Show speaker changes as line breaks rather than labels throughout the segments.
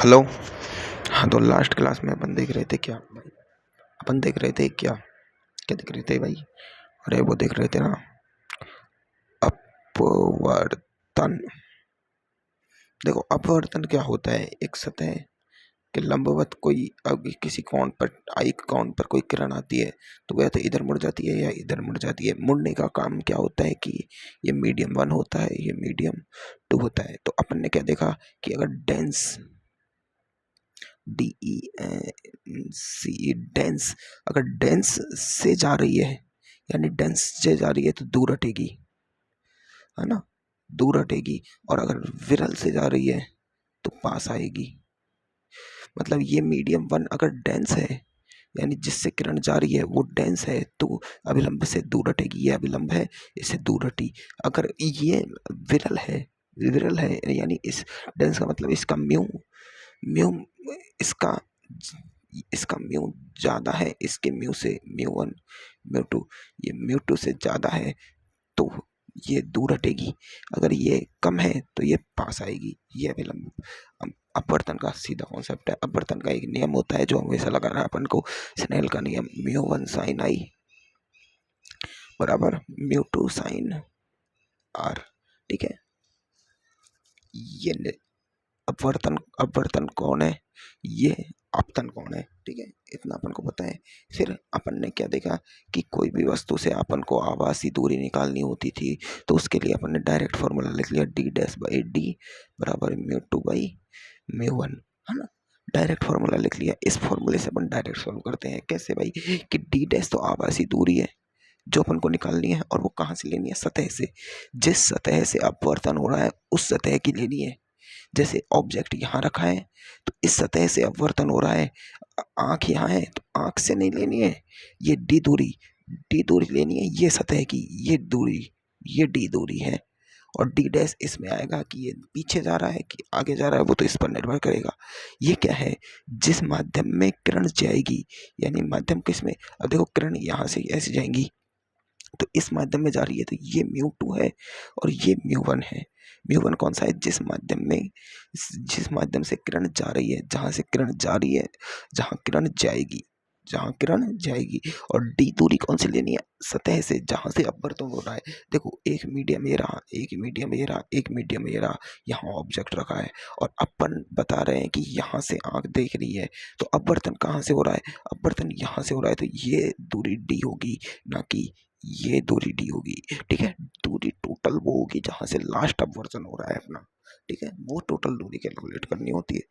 Hello. हाँ, तो last class में अपन देख रहे थे क्या भाई? अपन देख रहे थे क्या क्या देख रहे थे भाई? अरे वो देख रहे थे ना, अपवर्तन। देखो, अपवर्तन क्या होता है? एक सतह के लंबवत कोई अगर किसी कोण पर, एक कोण पर कोई किरण आती है तो वह तो इधर मुड़ जाती है या इधर मुड़ जाती है। मुड़ने का काम क्या होता है कि ये मीडियम 1 होता है, ये मीडियम 2 होता है। तो अपन ने क्या देखा कि अगर डेंस, DENC, डेंस, अगर डेंस से जा रही है, यानी डेंस से जा रही है तो दूर हटेगी, है ना, दूर हटेगी। और अगर विरल से जा रही है तो पास आएगी। मतलब ये मीडियम 1 अगर डेंस है, यानी जिससे किरण जा रही है वो डेंस है, तो अभिलंब से दूर हटेगी। ये अभिलंब है, इससे दूर हटी। अगर ये विरल है, विरल है यानी इस डेंस का मतलब इसका म्यू, म्यू इसका इसका म्यू ज़्यादा है इसके म्यू से, म्यू 1 म्यू 2, ये म्यू 2 से ज़्यादा है तो ये दूर हटेगी। अगर ये कम है तो ये पास आएगी। ये अभिलंब अपवर्तन का सीधा कॉन्सेप्ट है। अपवर्तन का एक नियम होता है जो हमेशा लगाना है अपन को, स्नेल का नियम, म्यू 1 साइन आई बराबर म्यू 2 साइन आर। ठीक है, ये अपवर्तन, अपवर्तन कौन है? ये आपतन कौन है? ठीक है, इतना अपन को पता है। फिर अपन ने क्या देखा कि कोई भी वस्तु से अपन को आभासी दूरी निकालनी होती थी तो उसके लिए अपन ने डायरेक्ट फॉर्मूला लिख लिया, डी डैश बाई डी बराबर म्यू 2 बाई म्यू 1, है ना। डायरेक्ट फॉर्मूला लिख लिया। इस फॉर्मूले से अपन डायरेक्ट सॉल्व करते हैं। कैसे भाई? कि डी डैश तो आभासी दूरी है जो अपन को निकालनी है, और वो कहाँ से लेनी है? सतह से। जिस सतह से अपवर्तन हो रहा है उस सतह की लेनी है। जैसे ऑब्जेक्ट यहाँ रखा है तो इस सतह से अपवर्तन हो रहा है, आंख यहाँ है तो आंख से नहीं लेनी है, ये डी दूरी, डी दूरी लेनी है ये सतह की, ये दूरी, ये डी दूरी है। और डी डैश इसमें आएगा कि ये पीछे जा रहा है कि आगे जा रहा है, वो तो इस पर निर्भर करेगा। ये क्या है? जिस माध्यम में किरण जाएगी, यानी माध्यम किसमें? अब देखो, किरण यहाँ से ऐसे जाएंगी तो इस माध्यम में जा रही है तो ये म्यू 2 है और ये म्यू 1 है। म्यू 1 कौन सा है? जिस माध्यम में, जिस माध्यम से किरण जा रही है, जहां से किरण जा रही है, जहां किरण जाएगी, जहां किरण जाएगी। और डी दूरी कौन सी लेनी है? सतह से, जहां से अपवर्तन हो रहा है। देखो, एक मीडियम ये रहा, एक मीडियम ये रहा, एक मीडियम ये रहा, यहाँ ऑब्जेक्ट रखा है और अपन बता रहे हैं कि यहाँ से आंख देख रही है तो अपवर्तन कहाँ से हो रहा है? अपवर्तन यहाँ से हो रहा है तो ये दूरी डी होगी, ना कि ये दूरी डी होगी। ठीक है, दूरी टोटल वो होगी जहां से लास्ट अपवर्जन हो रहा है अपना। ठीक है, वो टोटल दूरी कैलकुलेट करनी होती है।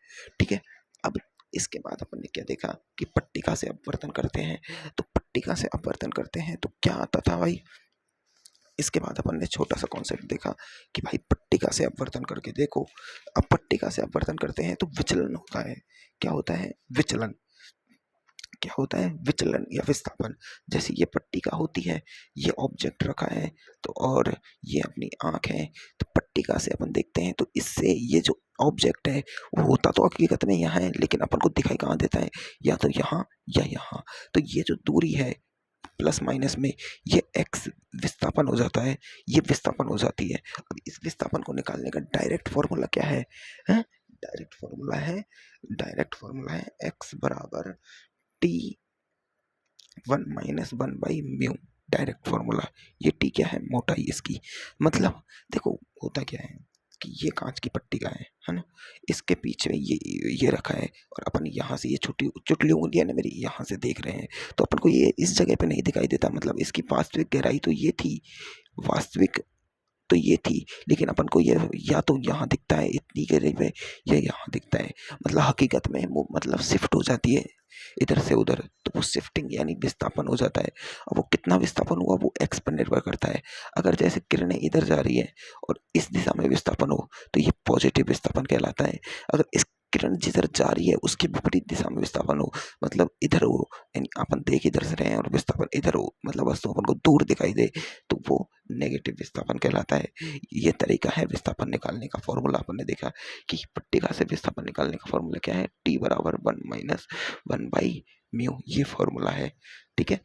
ठीक है, अब इसके बाद अपन ने क्या देखा कि पट्टिका से अपवर्तन करते हैं। तो पट्टिका से अपवर्तन करते हैं तो क्या आता था भाई? इसके बाद अपन ने छोटा सा कॉन्सेप्ट देखा कि भाई पट्टिका से अपवर्तन करके देखो। अब पट्टिका से अपवर्तन करते हैं तो विचलन होता है। क्या होता है? विचलन। क्या होता है? विचलन या विस्थापन। जैसे ये पट्टिका होती है, ये ऑब्जेक्ट रखा है तो, और ये अपनी आंख है, तो पट्टिका से अपन देखते हैं तो इससे ये जो ऑब्जेक्ट है वो होता तो हकीकत में यहाँ है, लेकिन अपन को दिखाई कहाँ देता है? या तो यहाँ या यहाँ। तो ये जो दूरी है प्लस माइनस में, ये एक्स विस्थापन हो जाता है, ये विस्थापन हो जाती है। अब इस विस्थापन को निकालने का डायरेक्ट फॉर्मूला क्या है? डायरेक्ट फॉर्मूला है, डायरेक्ट फॉर्मूला है एक्स बराबर T1 - 1/म्यू। Direct formula. ये टी क्या है? मोटाई इसकी। मतलब देखो, होता क्या है कि ये कांच की पट्टिका है ना, इसके पीछे ये रखा है और अपन यहाँ से ये छोटी चुटली उंगली है ना मेरी, यहाँ से देख रहे हैं तो अपन को ये इस जगह पे नहीं दिखाई देता। मतलब इसकी वास्तविक गहराई तो ये थी, वास्तविक तो ये थी, लेकिन अपन को ये या तो यहाँ दिखता है इतनी गहराई में, या यहाँ दिखता है। मतलब हकीकत में वो मतलब शिफ्ट हो जाती है इधर से उधर, तो वो शिफ्टिंग यानी विस्थापन हो जाता है। अब वो कितना विस्थापन हुआ वो एक्स पर निर्भर करता है। अगर जैसे किरणें इधर जा रही है और इस दिशा में विस्थापन हो तो ये पॉजिटिव विस्थापन कहलाता है। अगर इस किरण जिधर जा रही है उसके विपरीत दिशा में विस्थापन हो, मतलब इधर हो, यानी अपन देख इधर से रहे हैं और विस्थापन इधर हो, मतलब वस्तु अपन को दूर दिखाई दे, तो वो नेगेटिव विस्थापन कहलाता है। ये तरीका है विस्थापन निकालने का। फॉर्मूला अपन ने देखा कि पट्टिका से विस्थापन निकालने का फॉर्मूला क्या है? टी बराबर 1 - 1/म्यू, ये फॉर्मूला है। ठीक है,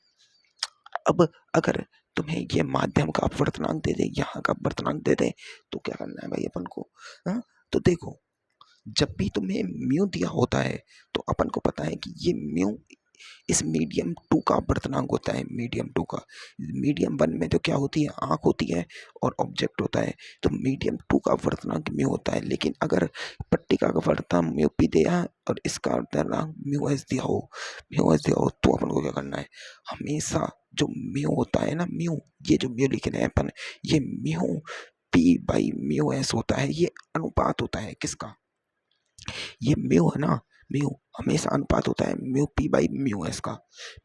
अब अगर तुम्हें ये माध्यम का अपवर्तनांक दे दे, यहाँ का अपवर्तनांक दे दे, तो क्या करना है भाई अपन को? हाँ, तो देखो, जब भी तुम्हें म्यू दिया होता है तो अपन को पता है कि ये म्यू इस मीडियम टू का अपवर्तनांक होता है। मीडियम टू का, मीडियम वन में तो क्या होती है, आंख होती है और ऑब्जेक्ट होता है, तो मीडियम टू का अपवर्तनांक म्यू होता है। लेकिन अगर पट्टिका का अपवर्तनांक म्यू पी दिया और इसका अपवर्तनांक म्यू एस दिया हो, तो अपन को क्या करना है, हमेशा जो म्यू होता है ना, म्यू, ये जो म्यू लिख रहे हैं अपन, ये mu P by mu S होता है। ये अनुपात होता है किसका, ये म्यू है ना, म्यू हमेशा अनुपात होता है mu P by mu S का।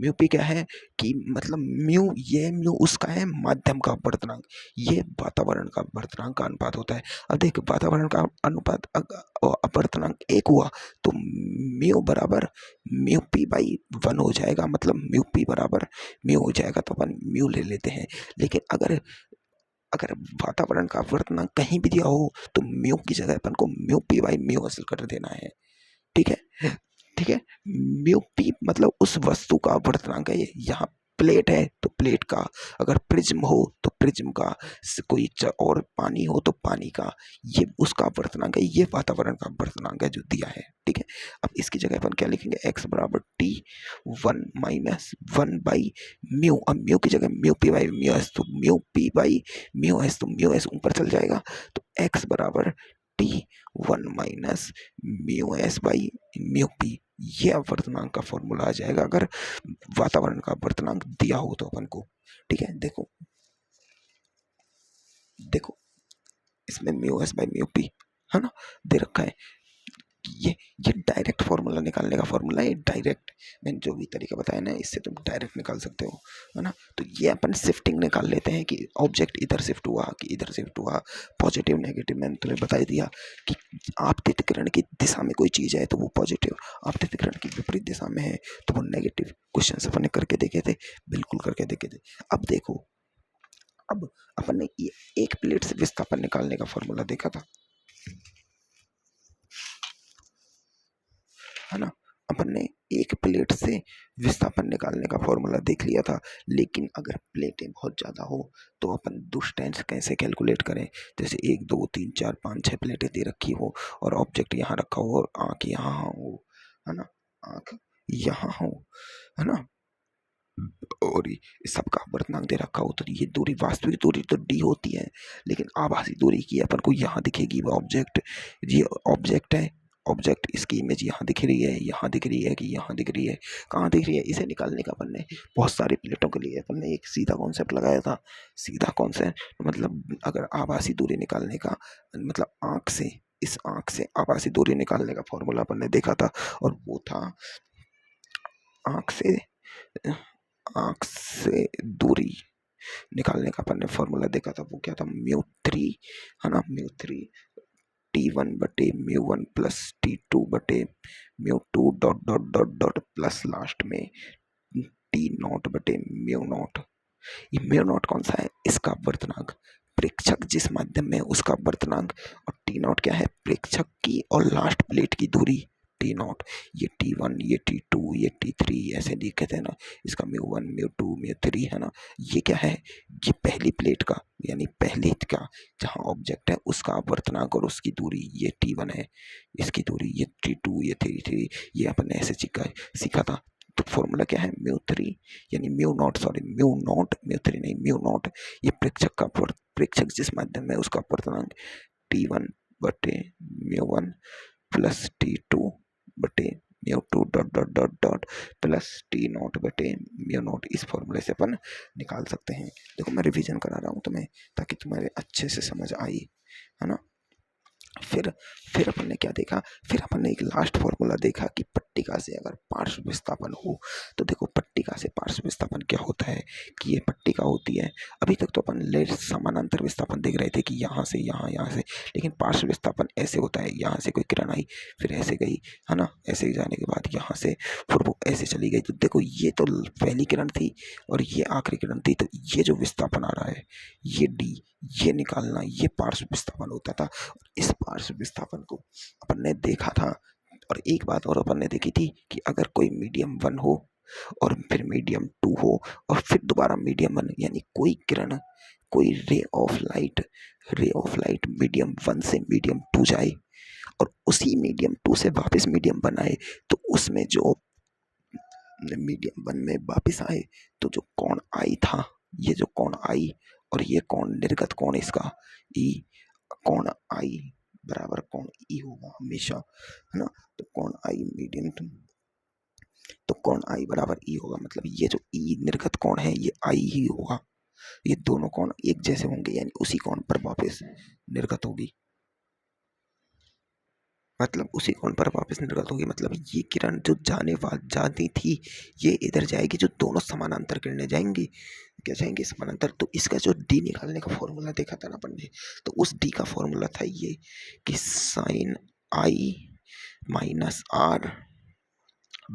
म्यू पी क्या है कि मतलब म्यू, ये म्यू उसका है माध्यम का अपवर्तनांक, ये वातावरण का अपवर्तनांक का अनुपात होता है। अब देख, वातावरण का अनुपात अपवर्तनांक एक हुआ तो म्यू बराबर म्यू पी बाई वन हो जाएगा, मतलब म्यू पी बराबर म्यू हो जाएगा, तो अपन म्यू ले लेते हैं। लेकिन अगर अगर वातावरण का अपवर्तनांक कहीं भी दिया हो तो म्यू की जगह अपन को म्यू पी बाई म्यू हासिल कर देना है। ठीक है, ठीक है। म्यू पी मतलब उस वस्तु का अपवर्तनांक है। ये यहाँ प्लेट है तो प्लेट का, अगर प्रिज्म हो तो प्रिज्म का, कोई और पानी हो तो पानी का, ये उसका अपवर्तनांक है, ये वातावरण का अपवर्तनांक है जो दिया है। ठीक है, अब इसकी जगह अपन क्या लिखेंगे, x बराबर T one minus one by mu. अब म्यू की जगह mu P by mu S, तो mu P by mu S, तो म्यू एस ऊपर चल जाएगा, तो x बराबर T one minus mu S by mu P, ये अपवर्तनांक का फॉर्मूला आ जाएगा अगर वातावरण का अपवर्तनांक दिया हो तो अपन को। ठीक है, देखो देखो, इसमें mu S by mu P है ना, दे रखा है। ये डायरेक्ट फॉर्मूला निकालने का फॉर्मूला है, डायरेक्ट, मैंने जो भी तरीका बताया ना, इससे तुम डायरेक्ट निकाल सकते हो, है ना। तो ये अपन शिफ्टिंग निकाल लेते हैं कि ऑब्जेक्ट इधर शिफ्ट हुआ कि इधर शिफ्ट हुआ, पॉजिटिव नेगेटिव मैंने तुम्हें बता ही दिया कि आपतित किरण की दिशा में कोई चीज़ है तो वो पॉजिटिव, आपतित किरण की विपरीत दिशा में है तो वो नेगेटिव। क्वेश्चन अपन ने करके देखे थे, बिल्कुल करके देखे थे। अब देखो, अब अपन ने ये एक प्लेट से विस्थापन निकालने का फॉर्मूला देखा था, है ना। अपन ने एक प्लेट से विस्थापन निकालने का फॉर्मूला देख लिया था। लेकिन अगर प्लेटें बहुत ज़्यादा हो तो अपन डिस्टेंस कैसे कैलकुलेट करें, जैसे एक दो तीन चार पाँच छः प्लेटें दे रखी हो और ऑब्जेक्ट यहाँ रखा हो और आँख यहाँ हो, है ना, आँख यहाँ हो, है ना, और ये सबका अपवर्तनांक दे रखा हो, तो ये दूरी, वास्तविक दूरी तो डी होती है, लेकिन आभासी दूरी की अपन को यहाँ दिखेगी वो ऑब्जेक्ट, ये ऑब्जेक्ट है, ऑब्जेक्ट, इसकी इमेज यहाँ दिख रही है, यहाँ दिख रही है कि यहाँ दिख रही है, कहाँ दिख रही है, इसे निकालने का अपन ने बहुत सारी प्लेटों के लिए अपन ने एक सीधा कॉन्सेप्ट लगाया था। सीधा कॉन्सेप्ट मतलब अगर आभासी दूरी निकालने का, मतलब आँख से, इस आँख से आभासी दूरी निकालने का फॉर्मूला अपन ने देखा था, और वो था आँख से, आँख से दूरी निकालने का अपन ने फॉर्मूला देखा था, वो क्या था, म्यू थ्री, है ना, म्यू थ्री टी वन बटे mu one plus T two बटे mu two dot dot dot dot plus last में टी नॉट बटे म्यू नॉट। ये म्यू नॉट कौन सा है, इसका अपवर्तनांक, प्रेक्षक जिस माध्यम में उसका अपवर्तनांक, और टी नॉट क्या है, प्रेक्षक की और लास्ट प्लेट की दूरी टी नॉट। ये टी वन, ये टी टू, ये टी थ्री, ऐसे लिखे थे ना, इसका mu one mu to mu three, है ना। ये क्या है, ये पहली प्लेट का, यानी पहले का जहाँ ऑब्जेक्ट है उसका अपवर्तनांक और उसकी दूरी, ये टी वन है, इसकी दूरी ये टी टू, ये थ्री थ्री, ये अपन ने ऐसे सीखा था। तो फॉर्मूला क्या है, म्यू थ्री यानी mu nought, sorry mu nought, mu three नहीं, म्यू नॉट, ये प्रेक्षक का, प्रेक्षक जिस माध्यम में उसका अपवर्तनांक टी वन बटे mu one plus T two बटे mu two dot dot dot dot plus T nought बटे म्यू नॉट। इस फॉर्मूले से अपन निकाल सकते हैं। देखो मैं रिवीजन करा रहा हूँ तुम्हें ताकि तुम्हारे अच्छे से समझ आई, है ना। फिर अपन ने क्या देखा, फिर अपन ने एक लास्ट फॉर्मूला देखा कि पट्टिका से अगर पार्श्व विस्थापन हो, तो देखो पट्टिका से पार्श्व विस्थापन क्या होता है कि ये पट्टिका होती है। अभी तक तो अपन ले समानांतर विस्थापन देख रहे थे कि यहाँ से यहाँ, यहाँ से, लेकिन पार्श्व विस्थापन ऐसे होता है, यहाँ से कोई किरण आई फिर ऐसे गई, है ना, ऐसे ही जाने के बाद यहाँ से फिर वो ऐसे चली गई। तो देखो ये तो पहली किरण थी और ये आखिरी किरण थी, तो ये जो विस्थापन आ रहा है ये डी, ये निकालना, ये पार्श्व विस्थापन होता था। इस पार्श्व विस्थापन को अपन ने देखा था। और एक बात और अपन ने देखी थी कि अगर कोई मीडियम वन हो और फिर मीडियम टू हो और फिर दोबारा मीडियम वन, यानी कोई किरण, कोई ray of light medium one से मीडियम टू जाए, और उसी मीडियम 2 से वापस मीडियम 1 आए, तो उसमें जो मीडियम 1 में वापस आए तो जो कोण आई था, ये जो कोण आई और ये कोण निर्गत कोण इसका ई, कोण आई बराबर कोण ई होगा हमेशा, है ना। तो कोण आई मीडियम 2, तो कोण आई बराबर ई होगा, मतलब ये जो ई निर्गत कोण है ये आई ही होगा। ये दोनों कोण एक जैसे होंगे, यानी उसी कोण पर वापस निर्गत होगी, मतलब उसी कोण पर वापस निर्गत होगी। मतलब ये किरण जो जाती थी ये इधर जाएगी, जो दोनों समानांतर किरणें जाएंगी, क्या जाएंगे, समानांतर। तो इसका जो डी निकालने का फॉर्मूला देखा था ना अपन ने, तो उस डी का फॉर्मूला था ये कि sine I minus are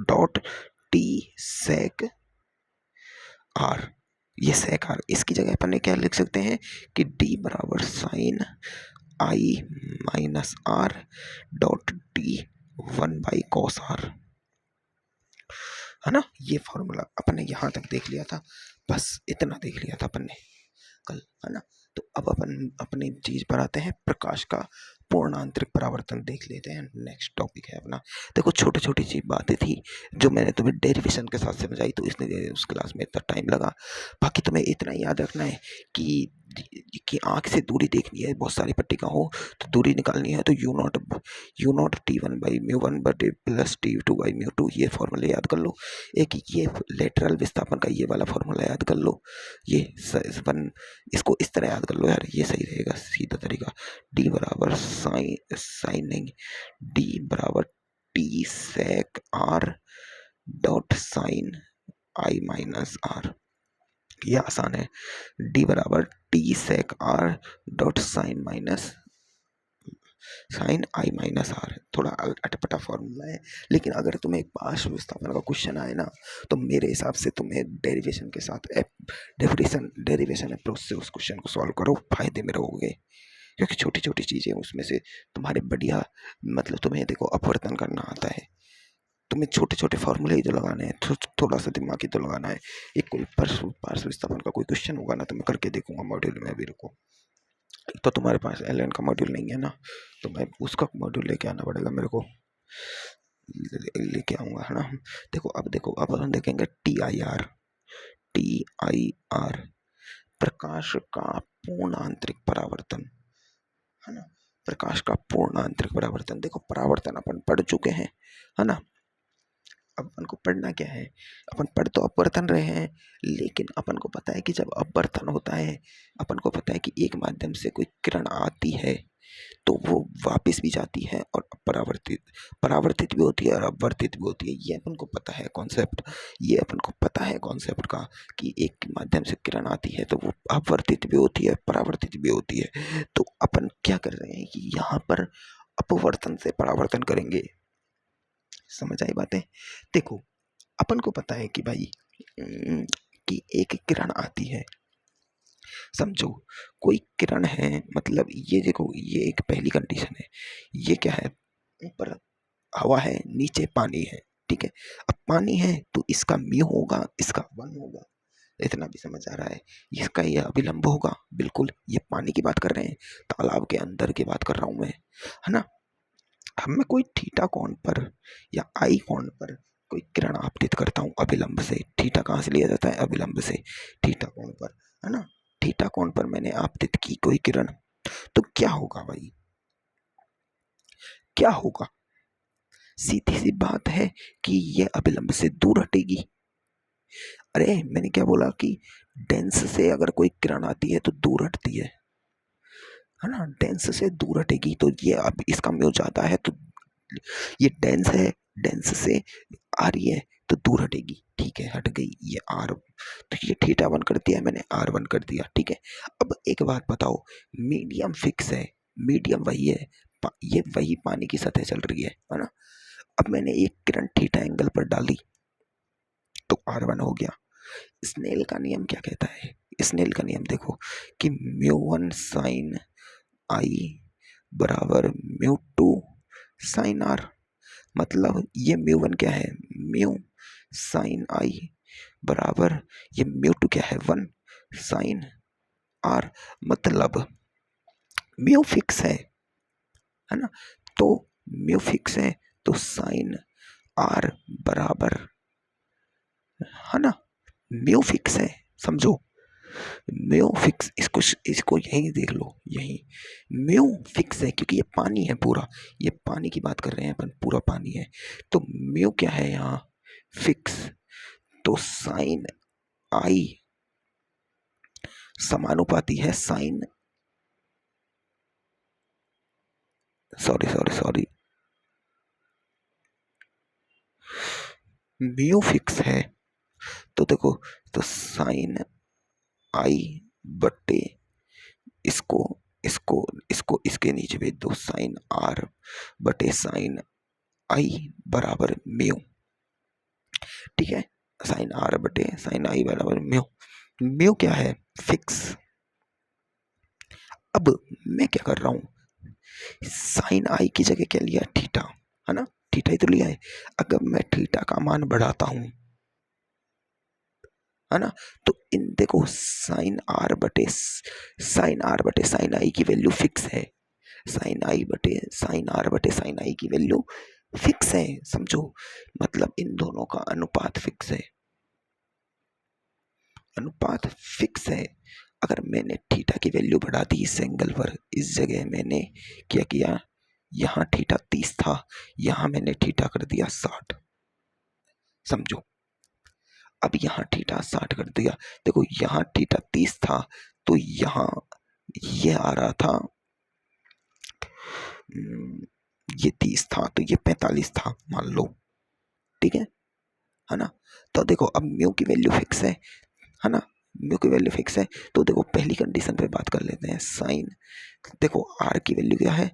dot t sec r. ये सेक आर, इसकी जगह अपन ने क्या लिख सकते हैं कि डी बराबर sine I minus are dot T 1/cos r, है ना। ये फॉर्मूला अपन ने यहां तक देख लिया था, बस इतना देख लिया था अपन ने कल, है ना। तो अब अपन अपनी चीज पर आते हैं, प्रकाश का पूर्ण आंतरिक परावर्तन देख लेते हैं। नेक्स्ट टॉपिक है अपना। देखो छोटी छोटी सी बातें थी जो मैंने तुम्हें डेरिवेशन के साथ समझाई, तो इसने उस क्लास में इतना टाइम लगा। बाकी तुम्हें इतना याद रखना है कि आंख से दूरी देखनी है, बहुत सारी पट्टिका हो तो दूरी निकालनी है, तो you not T1/μ1 plus T2/μ2, ये फॉर्मूला याद कर लो। एक ये लेटरल विस्थापन का ये वाला फॉर्मूला याद कर लो, ये इसको इस तरह याद कर लो यार, ये सही रहेगा सीधा तरीका। डी बराबर साइन नहीं, डी बराबर t sec r dot sine आई माइनस आर, ये आसान है। डी बराबर t sec r dot sine आई माइनस आर, थोड़ा अटपटा फॉर्मूला है, लेकिन अगर तुम्हें पार्श्व विस्थापन का क्वेश्चन आए ना, तो मेरे हिसाब से तुम्हें डेरिवेशन के साथ डेरिवेशन अप्रोच से उस क्वेश्चन को सॉल्व करो, फायदे में रहोगे, क्योंकि छोटी छोटी चीजें उसमें से तुम्हारे बढ़िया, मतलब तुम्हें देखो अपवर्तन करना आता है, तुम्हें छोटे छोटे फॉर्मूले ही तो लगाने हैं, थोड़ा सा दिमाग ही तो लगाना है। एक कोई पार्श्व विस्थापन का कोई क्वेश्चन होगा ना, तो मैं करके देखूंगा मॉड्यूल में, अभी रुको। तो तुम्हारे पास एल का मॉड्यूल नहीं है ना, तो मैं उसका मॉड्यूल लेके आना पड़ेगा मेरे को, लेके आऊंगा, है ना। देखो अब हम देखेंगे टी आई आर, प्रकाश का पूर्ण आंतरिक परावर्तन, है ना। प्रकाश का पूर्ण आंतरिक परावर्तन, देखो परावर्तन अपन पढ़ चुके हैं, है ना। अब अपन को पढ़ना क्या है, अपन पढ़ तो अपवर्तन रहे हैं, लेकिन अपन को पता है कि जब अपवर्तन होता है, अपन को पता है कि एक माध्यम से कोई किरण आती है तो वो वापस भी जाती है और परावर्तित भी होती है और अपवर्तित भी होती है, ये अपन को पता है कॉन्सेप्ट। ये अपन को पता है कॉन्सेप्ट का कि एक माध्यम से किरण आती है तो वो अपवर्तित भी होती है, परावर्तित भी होती है। तो अपन क्या कर रहे हैं कि यहाँ पर अपवर्तन से परावर्तन करेंगे, समझ आई बातें। देखो अपन को पता है कि भाई कि एक किरण आती है, समझो कोई किरण है, मतलब ये देखो ये एक पहली कंडीशन है, ये क्या है, ऊपर हवा है नीचे पानी है, ठीक है। अब पानी है तो इसका म्यू होगा, इसका 1 होगा, इतना भी समझ आ रहा है। इसका ये अभिलंब होगा, बिल्कुल ये पानी की बात कर रहे हैं, तालाब के अंदर की बात कर रहा हूं मैं, है ना। अब मैं कोई थीटा कोण पर या आई कोण पर कोई किरण आपतित करता हूं अभिलंब से, थीटा कहाँ से लिया जाता है, अभिलंब से, थीटा कोण पर, है ना। थीटा कोण पर मैंने आपतित की कोई किरण, तो क्या होगा भाई, क्या होगा, सीधी सी बात है कि ये अभिलंब से दूर हटेगी। अरे मैंने क्या बोला कि डेंस से अगर कोई किरण आती है तो दूर हटती है ना, डेंस से दूर हटेगी, तो ये अब इसका म्यू ज्यादा है, तो ये डेंस है, डेंस से आ रही है तो दूर हटेगी, ठीक है, हट गई ये आर, तो ये थीटा 1 कर दिया मैंने, R1 कर दिया, ठीक है। अब एक बात बताओ, मीडियम फिक्स है, मीडियम वही है, ये वही पानी की सतह चल रही है ना। अब मैंने एक किरण थीटा एंगल पर डाली तो R1 हो गया। स्नेल का नियम क्या कहता है, स्नेल का नियम देखो कि μ1 साइन आई बराबर μ2 साइन आर, मतलब ये μ1 क्या है, म्यू साइन आई बराबर ये μ2 क्या है, 1 साइन आर, मतलब म्यू फिक्स है ना। तो म्यू फिक्स है तो साइन आर बराबर, है ना, म्यू फिक्स है, समझो, म्यू फिक्स, इसको इसको यहीं देख लो, यहीं म्यू फिक्स है क्योंकि ये पानी है पूरा, ये पानी की बात कर रहे हैं अपन, पूरा पानी है, तो म्यू क्या है यहाँ, फिक्स, तो साइन आई समानुपाती है sine, sorry sorry sorry, mu fix है तो देखो, तो साइन आई बट्टे इसको इसको इसको इसके नीचे भेज दो, साइन आर बटे साइन आई बराबर म्यू, ठीक है, साइन आर बटे साइन आई बराबर म्यू, म्यू क्या है, फिक्स। अब मैं क्या कर रहा हूं, साइन आई की जगह क्या लिया, थीटा, है ना, थीटा ही तो लिया है, अगर मैं थीटा का मान बढ़ाता हूं, है ना, तो इन देखो साइन आर बटे साइन आई की वैल्यू फिक्स है, साइन आई बटे साइन आर बटे साइन आई की वैल्यू फिक्स है, समझो, मतलब इन दोनों का अनुपात फिक्स है, अनुपात फिक्स है। अगर मैंने थीटा की वैल्यू बढ़ा दी इस एंगल पर, इस जगह मैंने क्या किया, यहाँ थीटा 30 था, यहाँ मैंने थीटा कर दिया 60, समझो, अब यहाँ थीटा 60 कर दिया, देखो यहाँ थीटा 30 था, तो यहाँ ये आ रहा था, ये 30 था तो ये 45 था मान लो, ठीक है ना, तो देखो अब म्यू की वैल्यू फिक्स है ना, म्यू की वैल्यू फिक्स है, तो देखो पहली कंडीशन पे बात कर लेते हैं, साइन, देखो आर की वैल्यू क्या है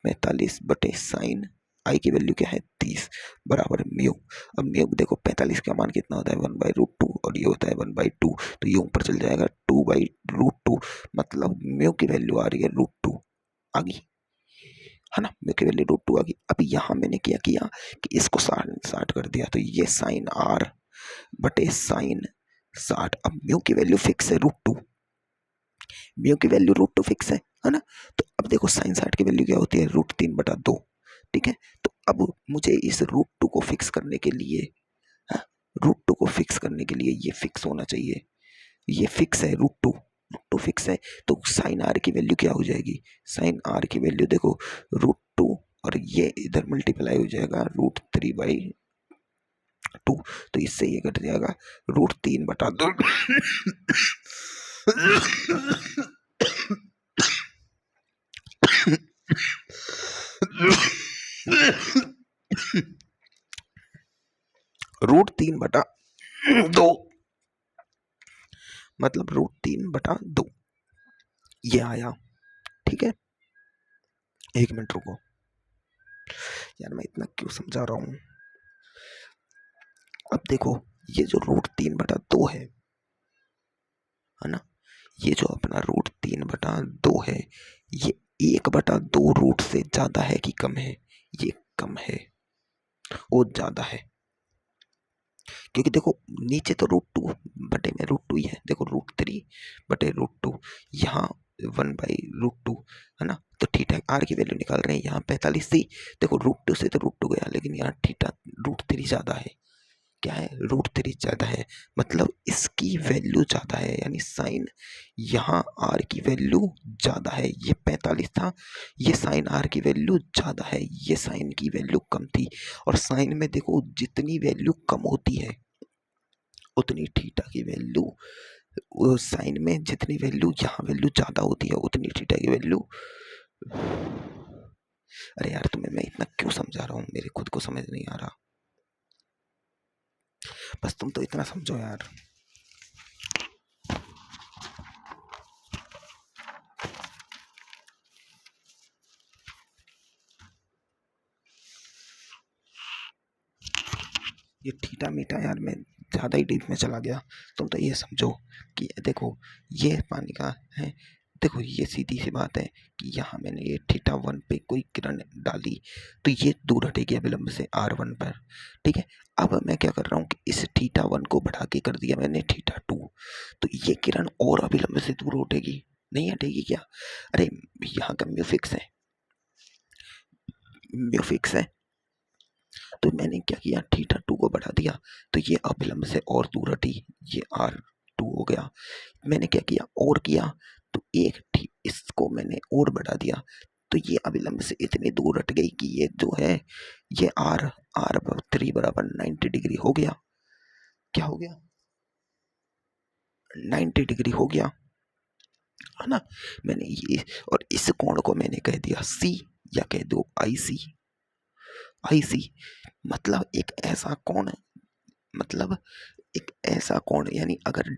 45 बटे साइन आई की वैल्यू क्या है 30 बराबर म्यू, अब म्यू देखो 45 का मान कितना होता है 1/√2 और ये होता है 1/2, तो ये ऊपर चल जाएगा 2/√2, मतलब म्यू की वैल्यू आ रही है √2 आ गई, है ना, म्यू की वैल्यू √2 आ गई। अब यहाँ मैंने क्या किया कि इसको 60 कर दिया, तो ये साइन आर बटे साइन 60, अब म्यू की वैल्यू फिक्स है √2, म्यू की वैल्यू √2 फिक्स है ना, तो अब देखो साइन 60 की वैल्यू क्या होती है √3/2, ठीक है, तो अब मुझे इस √2 को फिक्स करने के लिए, √2 को फिक्स करने के लिए ये फिक्स होना चाहिए, ये फिक्स है √2 फिक्स है, तो साइन आर की वैल्यू क्या हो जाएगी, साइन आर की वैल्यू देखो √2 और ये इधर मल्टीप्लाई हो जाएगा √3/2, तो इससे ये कट जाएगा √3/2 √3/2 मतलब √3/2 ये आया, ठीक है, एक मिनट रुको यार, मैं इतना क्यों समझा रहा हूं, अब देखो ये जो √3/2 है ना, ये जो अपना √3/2 है, ये 1/2 रूट से ज्यादा है कि कम है, ये कम है, वो ज्यादा है, क्योंकि देखो नीचे तो √2 बटे में √2 ही है, देखो √3 बटे √2, यहाँ 1/√2, है ना, तो थीटा आर की वैल्यू निकाल रहे हैं, यहाँ 45 थी, देखो √2 से तो √2 गया, लेकिन यहाँ थीटा √3 ज्यादा है, क्या है √3 ज्यादा है, मतलब इसकी वैल्यू ज्यादा है, यानी साइन यहाँ आर की वैल्यू ज्यादा है, ये 45 था, ये साइन आर की वैल्यू ज्यादा है, ये साइन की वैल्यू कम थी, और साइन में देखो जितनी वैल्यू कम होती है उतनी थीटा की वैल्यू, साइन में जितनी वैल्यू यहाँ वैल्यू ज्यादा होती है उतनी थीटा की वैल्यू, अरे यार तुम्हें मैं इतना क्यों समझा रहा हूँ, मेरे खुद को समझ नहीं आ रहा, बस तुम तो इतना समझो यार। ये थीटा मीटा यार मैं ज़्यादा ही डीप में चला गया, तुम तो ये समझो कि देखो ये पानी का है, देखो ये सीधी सी बात है कि यहाँ मैंने ये थीटा 1 पे कोई किरण डाली तो ये दूर हटेगी अभिलंब से R1 पर, ठीक है, अब मैं क्या कर रहा हूँ कि इस थीटा 1 को बढ़ा के कर दिया मैंने थीटा 2, तो ये किरण और अभिलंब से दूर उठेगी, नहीं हटेगी क्या, अरे यहाँ का म्यू फिक्स है, म्यू फिक्स है। तो मैंने क्या किया, थीटा टू को बढ़ा दिया तो ये अभिलंब से और दूर हटी, ये आर टू हो गया। मैंने क्या किया और किया, तो इसको मैंने और बढ़ा दिया तो ये अभिलंब से इतनी दूर हट गई कि ये जो है ये आर आर थ्री बराबर 90 डिग्री हो गया। क्या हो गया, 90 डिग्री हो गया, है ना। मैंने ये और इस कोण को मैंने कह दिया सी, या कह दो आई सी। आई सी मतलब एक ऐसा कोण, मतलब एक ऐसा कोण, यानी अगर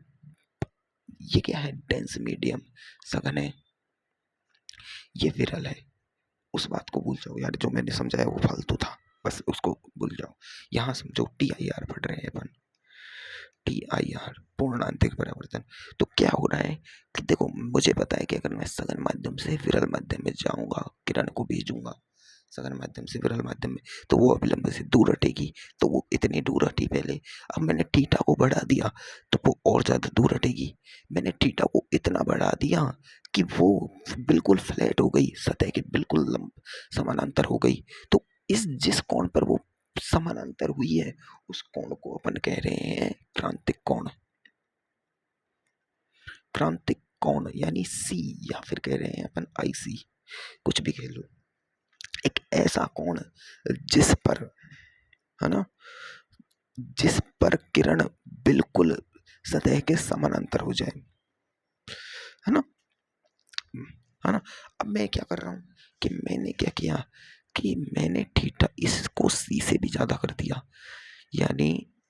ये क्या है, डेंस मीडियम सघन है, ये विरल है। उस बात को भूल जाओ यार, जो मैंने समझाया वो फालतू था, बस उसको भूल जाओ। यहाँ समझो टी आई आर पढ़ रहे हैं अपन, टी आई आर पूर्णांतिक परावर्तन। तो क्या हो रहा है कि देखो, मुझे पता है कि अगर मैं सघन माध्यम से विरल माध्यम में जाऊंगा, किरण को भेजूंगा सघन माध्यम से विरल माध्यम में, तो वो अभिलंब से दूर हटेगी, तो वो इतनी दूर हटी पहले। अब मैंने थीटा को बढ़ा दिया तो वो और ज्यादा दूर हटेगी। मैंने थीटा को इतना बढ़ा दिया कि वो बिल्कुल फ्लैट हो गई, सतह के बिल्कुल समानांतर हो गई। तो इस जिस कोण पर वो समानांतर हुई है उस कोण को अपन कह रहे हैं क्रांतिक कोण। क्रांतिक कोण यानी सी, या फिर कह रहे हैं अपन आई सी, कुछ भी कह लो। एक ऐसा कोण जिस पर, है ना, जिस पर किरण बिल्कुल सतह के समानांतर हो जाए, है ना, है ना। अब मैं क्या कर रहा हूं कि मैंने क्या किया कि मैंने थीटा इसको सी से भी ज्यादा कर दिया, यानी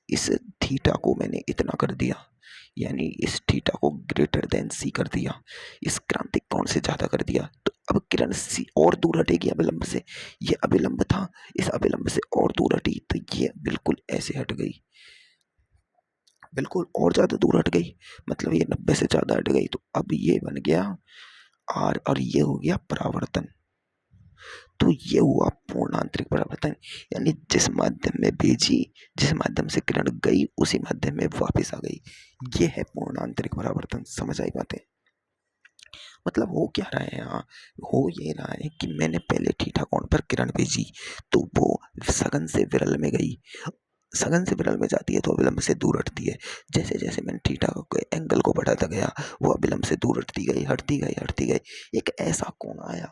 इस थीटा को मैंने इतना कर दिया, यानी इस थीटा को ग्रेटर देन सी कर दिया, इस क्रांतिक कोण से ज्यादा कर दिया। तो अब किरण सी और दूर हटेगी अभिलंब से, ये अभिलंब था, इस अभिलंब से और दूर हटी तो ये बिल्कुल ऐसे हट गई, बिल्कुल और ज्यादा दूर हट गई, मतलब ये 90 से ज्यादा हट गई। तो अब ये बन गया आर और ये हो गया परावर्तन। तो ये हुआ पूर्ण आंतरिक परावर्तन, यानी जिस माध्यम में भेजी, जिस माध्यम से किरण गई उसी माध्यम में वापस आ गई, ये है पूर्ण आंतरिक परावर्तन। समझ आई बातें? मतलब हो क्या रहा है यहाँ, हो ये रहा है कि मैंने पहले थीटा कोण पर किरण भेजी तो वो सघन से विरल में गई, सघन से विरल में जाती है तो अविलंब से दूर हटती है। जैसे जैसे मैंने थीटा के एंगल को बढ़ाता गया वो अविलंब से दूर हटती गई, हटती गई, हटती गई। एक ऐसा कोण आया,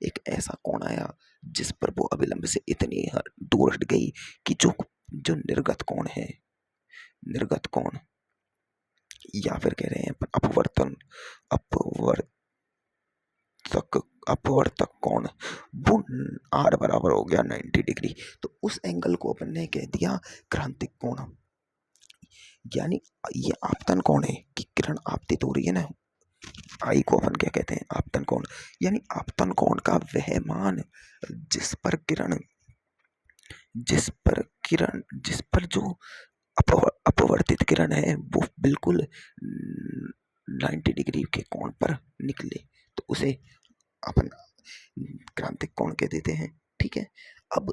एक ऐसा कोण आया जिस पर वो अविलंब से इतनी दूर हट गई कि जो जो निर्गत कोण है, निर्गत कोण, या फिर कह रहे हैं अपवर्तन, अपवर्तक, अपवर्तक कोण, वो आर बराबर हो गया 90 डिग्री। तो उस एंगल को अपन ने कह दिया क्रांतिक कोण। यानी ये आपतन कोण है कि किरण आपतित हो रही है ना, आई को अपन क्या कहते हैं, आपतन कोण। यानी आपतन कोण का वह मान जिस पर किरण, जिस पर किरण, जिस पर जो अपवर्तित किरण है वो बिल्कुल 90 डिग्री के कोण पर निकले, तो उसे अपन क्रांतिक कोण कह देते हैं। ठीक है। अब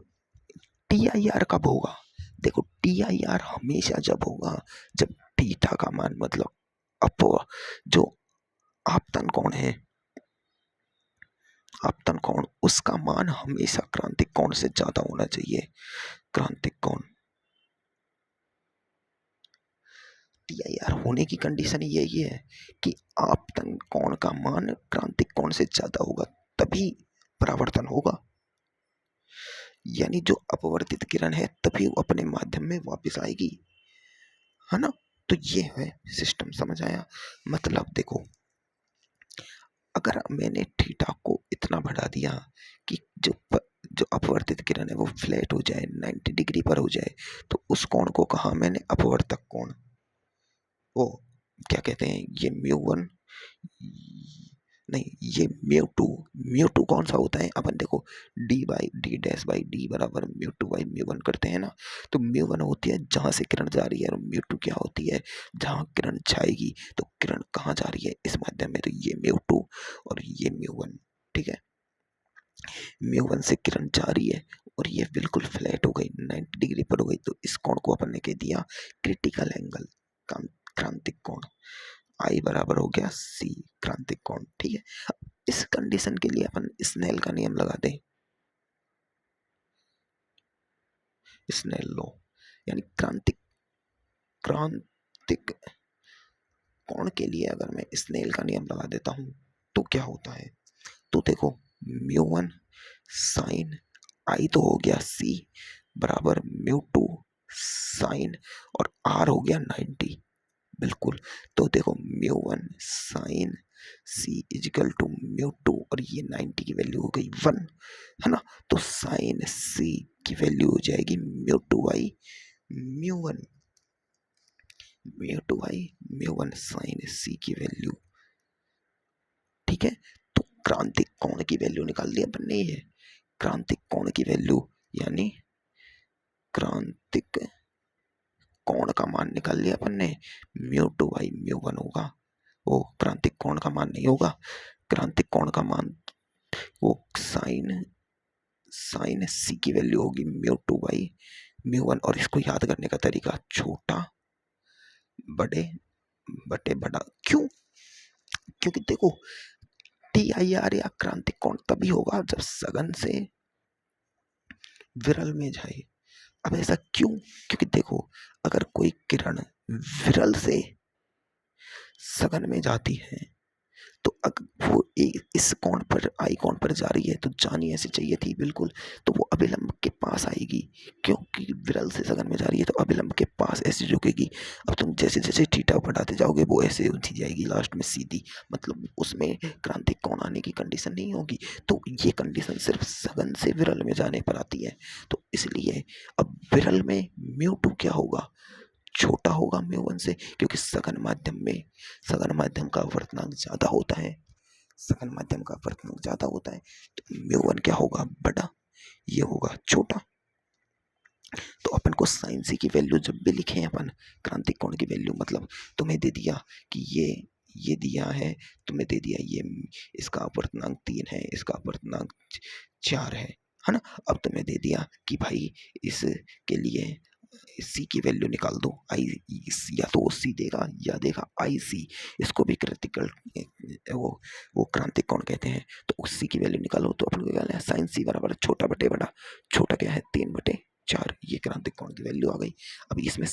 टी आई आर कब होगा, देखो टी आई आर हमेशा जब होगा जब थीटा का मान, मतलब अप जो आपतन कोण है, आपतन कोण उसका मान हमेशा क्रांतिक कोण से ज्यादा होना चाहिए। क्रांतिक कोण टी आई आर होने की कंडीशन यही है कि आपतन कोण का मान क्रांतिक कोण से ज्यादा होगा, तभी परावर्तन होगा। यानी जो अपवर्तित किरण है तभी वो अपने माध्यम में वापस आएगी, है ना। तो ये है सिस्टम, समझ आया? मतलब देखो, अगर मैंने थीटा को इतना बढ़ा दिया कि जो अपवर्तित किरण है वो फ्लैट हो जाए, 90 डिग्री पर हो जाए, तो उस कोण को कहा मैंने अपवर्तक कोण। वो क्या कहते हैं, ये म्यू वन, नहीं ये म्यू टू। म्यू टू कौन सा होता है, अपन देखो D by D dash by D बराबर mu two by mu one करते हैं ना। तो म्यू वन होती है जहां से किरण जा रही है, और म्यू टू क्या होती है, जहां किरण जाएगी। तो किरण कहाँ जा रही है, इस माध्यम में, तो ये म्यू टू और ये म्यू वन। ठीक है, म्यू वन से किरण जा रही है और ये बिल्कुल फ्लैट हो गई, 90 डिग्री पर हो गई, तो इस कोण को अपन ने कह दिया क्रिटिकल एंगल, क्रांतिक कोण। आई बराबर हो गया सी, क्रांतिक कोण। ठीक है, इस कंडीशन के लिए अपन स्नेल का नियम लगा दें। स्नेल लॉ, यानी क्रांतिक कोण के लिए अगर मैं स्नेल का नियम लगा देता हूं तो क्या होता है। तो देखो, म्यू वन साइन आई तो हो गया सी बराबर म्यू टू साइन, और आर हो गया 90। बिल्कुल। तो देखो, mu one sine C equal to mu two, और ये 90 की वैल्यू हो गई 1, है ना। तो साइन सी की वैल्यू हो जाएगी mu two by mu one, mu two by mu one sine C की वैल्यू। ठीक है। तो क्रांतिक कोण की वैल्यू निकाल दी अपन ने, ये क्रांतिक कोण की वैल्यू, यानी क्रांतिक कोण का मान निकाल लिया अपन ने, mu two by mu one होगा। वो क्रांतिक कोण का मान नहीं होगा, क्रांतिक कोण का मान वो साइन साइन सी की वैल्यू होगी mu two by mu one. और इसको याद करने का तरीका, छोटा बड़े बटे बड़ा। क्यों? क्योंकि देखो, टी आई आर या क्रांतिक कोण तभी होगा जब सघन से विरल में जाए। अब ऐसा क्यों? क्योंकि देखो, अगर कोई किरण विरल से सघन में जाती है तो अगर वो इस कोण पर, आई कोण पर जा रही है, तो जानी ऐसे चाहिए थी बिल्कुल, तो वो अभिलंब के पास आएगी, क्योंकि विरल से सघन में जा रही है तो अभिलंब के पास ऐसे झुकेगी। अब तुम जैसे जैसे थीटा बढ़ाते जाओगे वो ऐसे होती जाएगी लास्ट में सीधी, मतलब उसमें क्रांतिक कोण आने की कंडीशन नहीं होगी। तो ये कंडीशन सिर्फ सघन से विरल में जाने पर आती है। तो इसलिए अब विरल में म्यू टू क्या होगा, छोटा होगा म्यू वन से, क्योंकि सघन माध्यम का अपवर्तनांक ज्यादा होता है, सघन माध्यम का अपवर्तनांक ज्यादा होता है। तो म्यू वन क्या होगा, बड़ा, ये होगा छोटा। तो अपन को साइन सी की वैल्यू जब भी लिखे अपन, क्रांतिक कोण की वैल्यू, मतलब तुम्हें दे दिया कि ये दिया है, तुम्हें दे दिया ये इसका अपवर्तनांक 3 है, इसका अपवर्तनांक 4 है ना। अब तुम्हें दे दिया कि भाई इसके लिए सी की वैल्यू निकाल दो, आई, या तो वो सी देगा या देगा आई सी, इसको भी क्रिटिकल वो क्रांतिक कोण कहते हैं। तो उस सी की वैल्यू निकालो, तो अपन को क्या है, साइन सी बराबर छोटा बटे बड़ा, छोटा क्या है 3/4, ये क्रांतिक कोण की वैल्यू आ गई। अब इसमें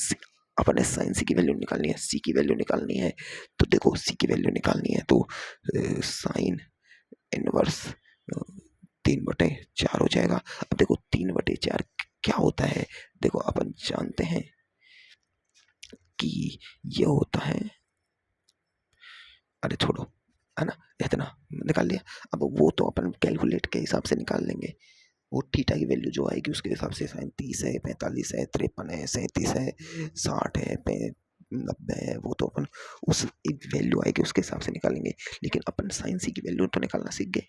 अपने साइन सी की वैल्यू निकालनी है, सी की वैल्यू निकालनी है। तो देखो, सी की वैल्यू निकालनी है तो साइन इनवर्स 3/4 हो जाएगा। अब देखो 3/4 क्या होता है, देखो अपन जानते हैं कि ये होता है, अरे छोड़ो, है ना, इतना निकाल लिया। अब वो तो अपन कैलकुलेट के हिसाब से निकाल लेंगे, वो थीटा की वैल्यू जो आएगी उसके हिसाब से, 37 है, 45 है, 53 है, 37 है, 60 है, 90 है, वो तो अपन उस एक वैल्यू आएगी उसके हिसाब से निकालेंगे। लेकिन अपन साइन सी की वैल्यू तो निकालना सीख गए,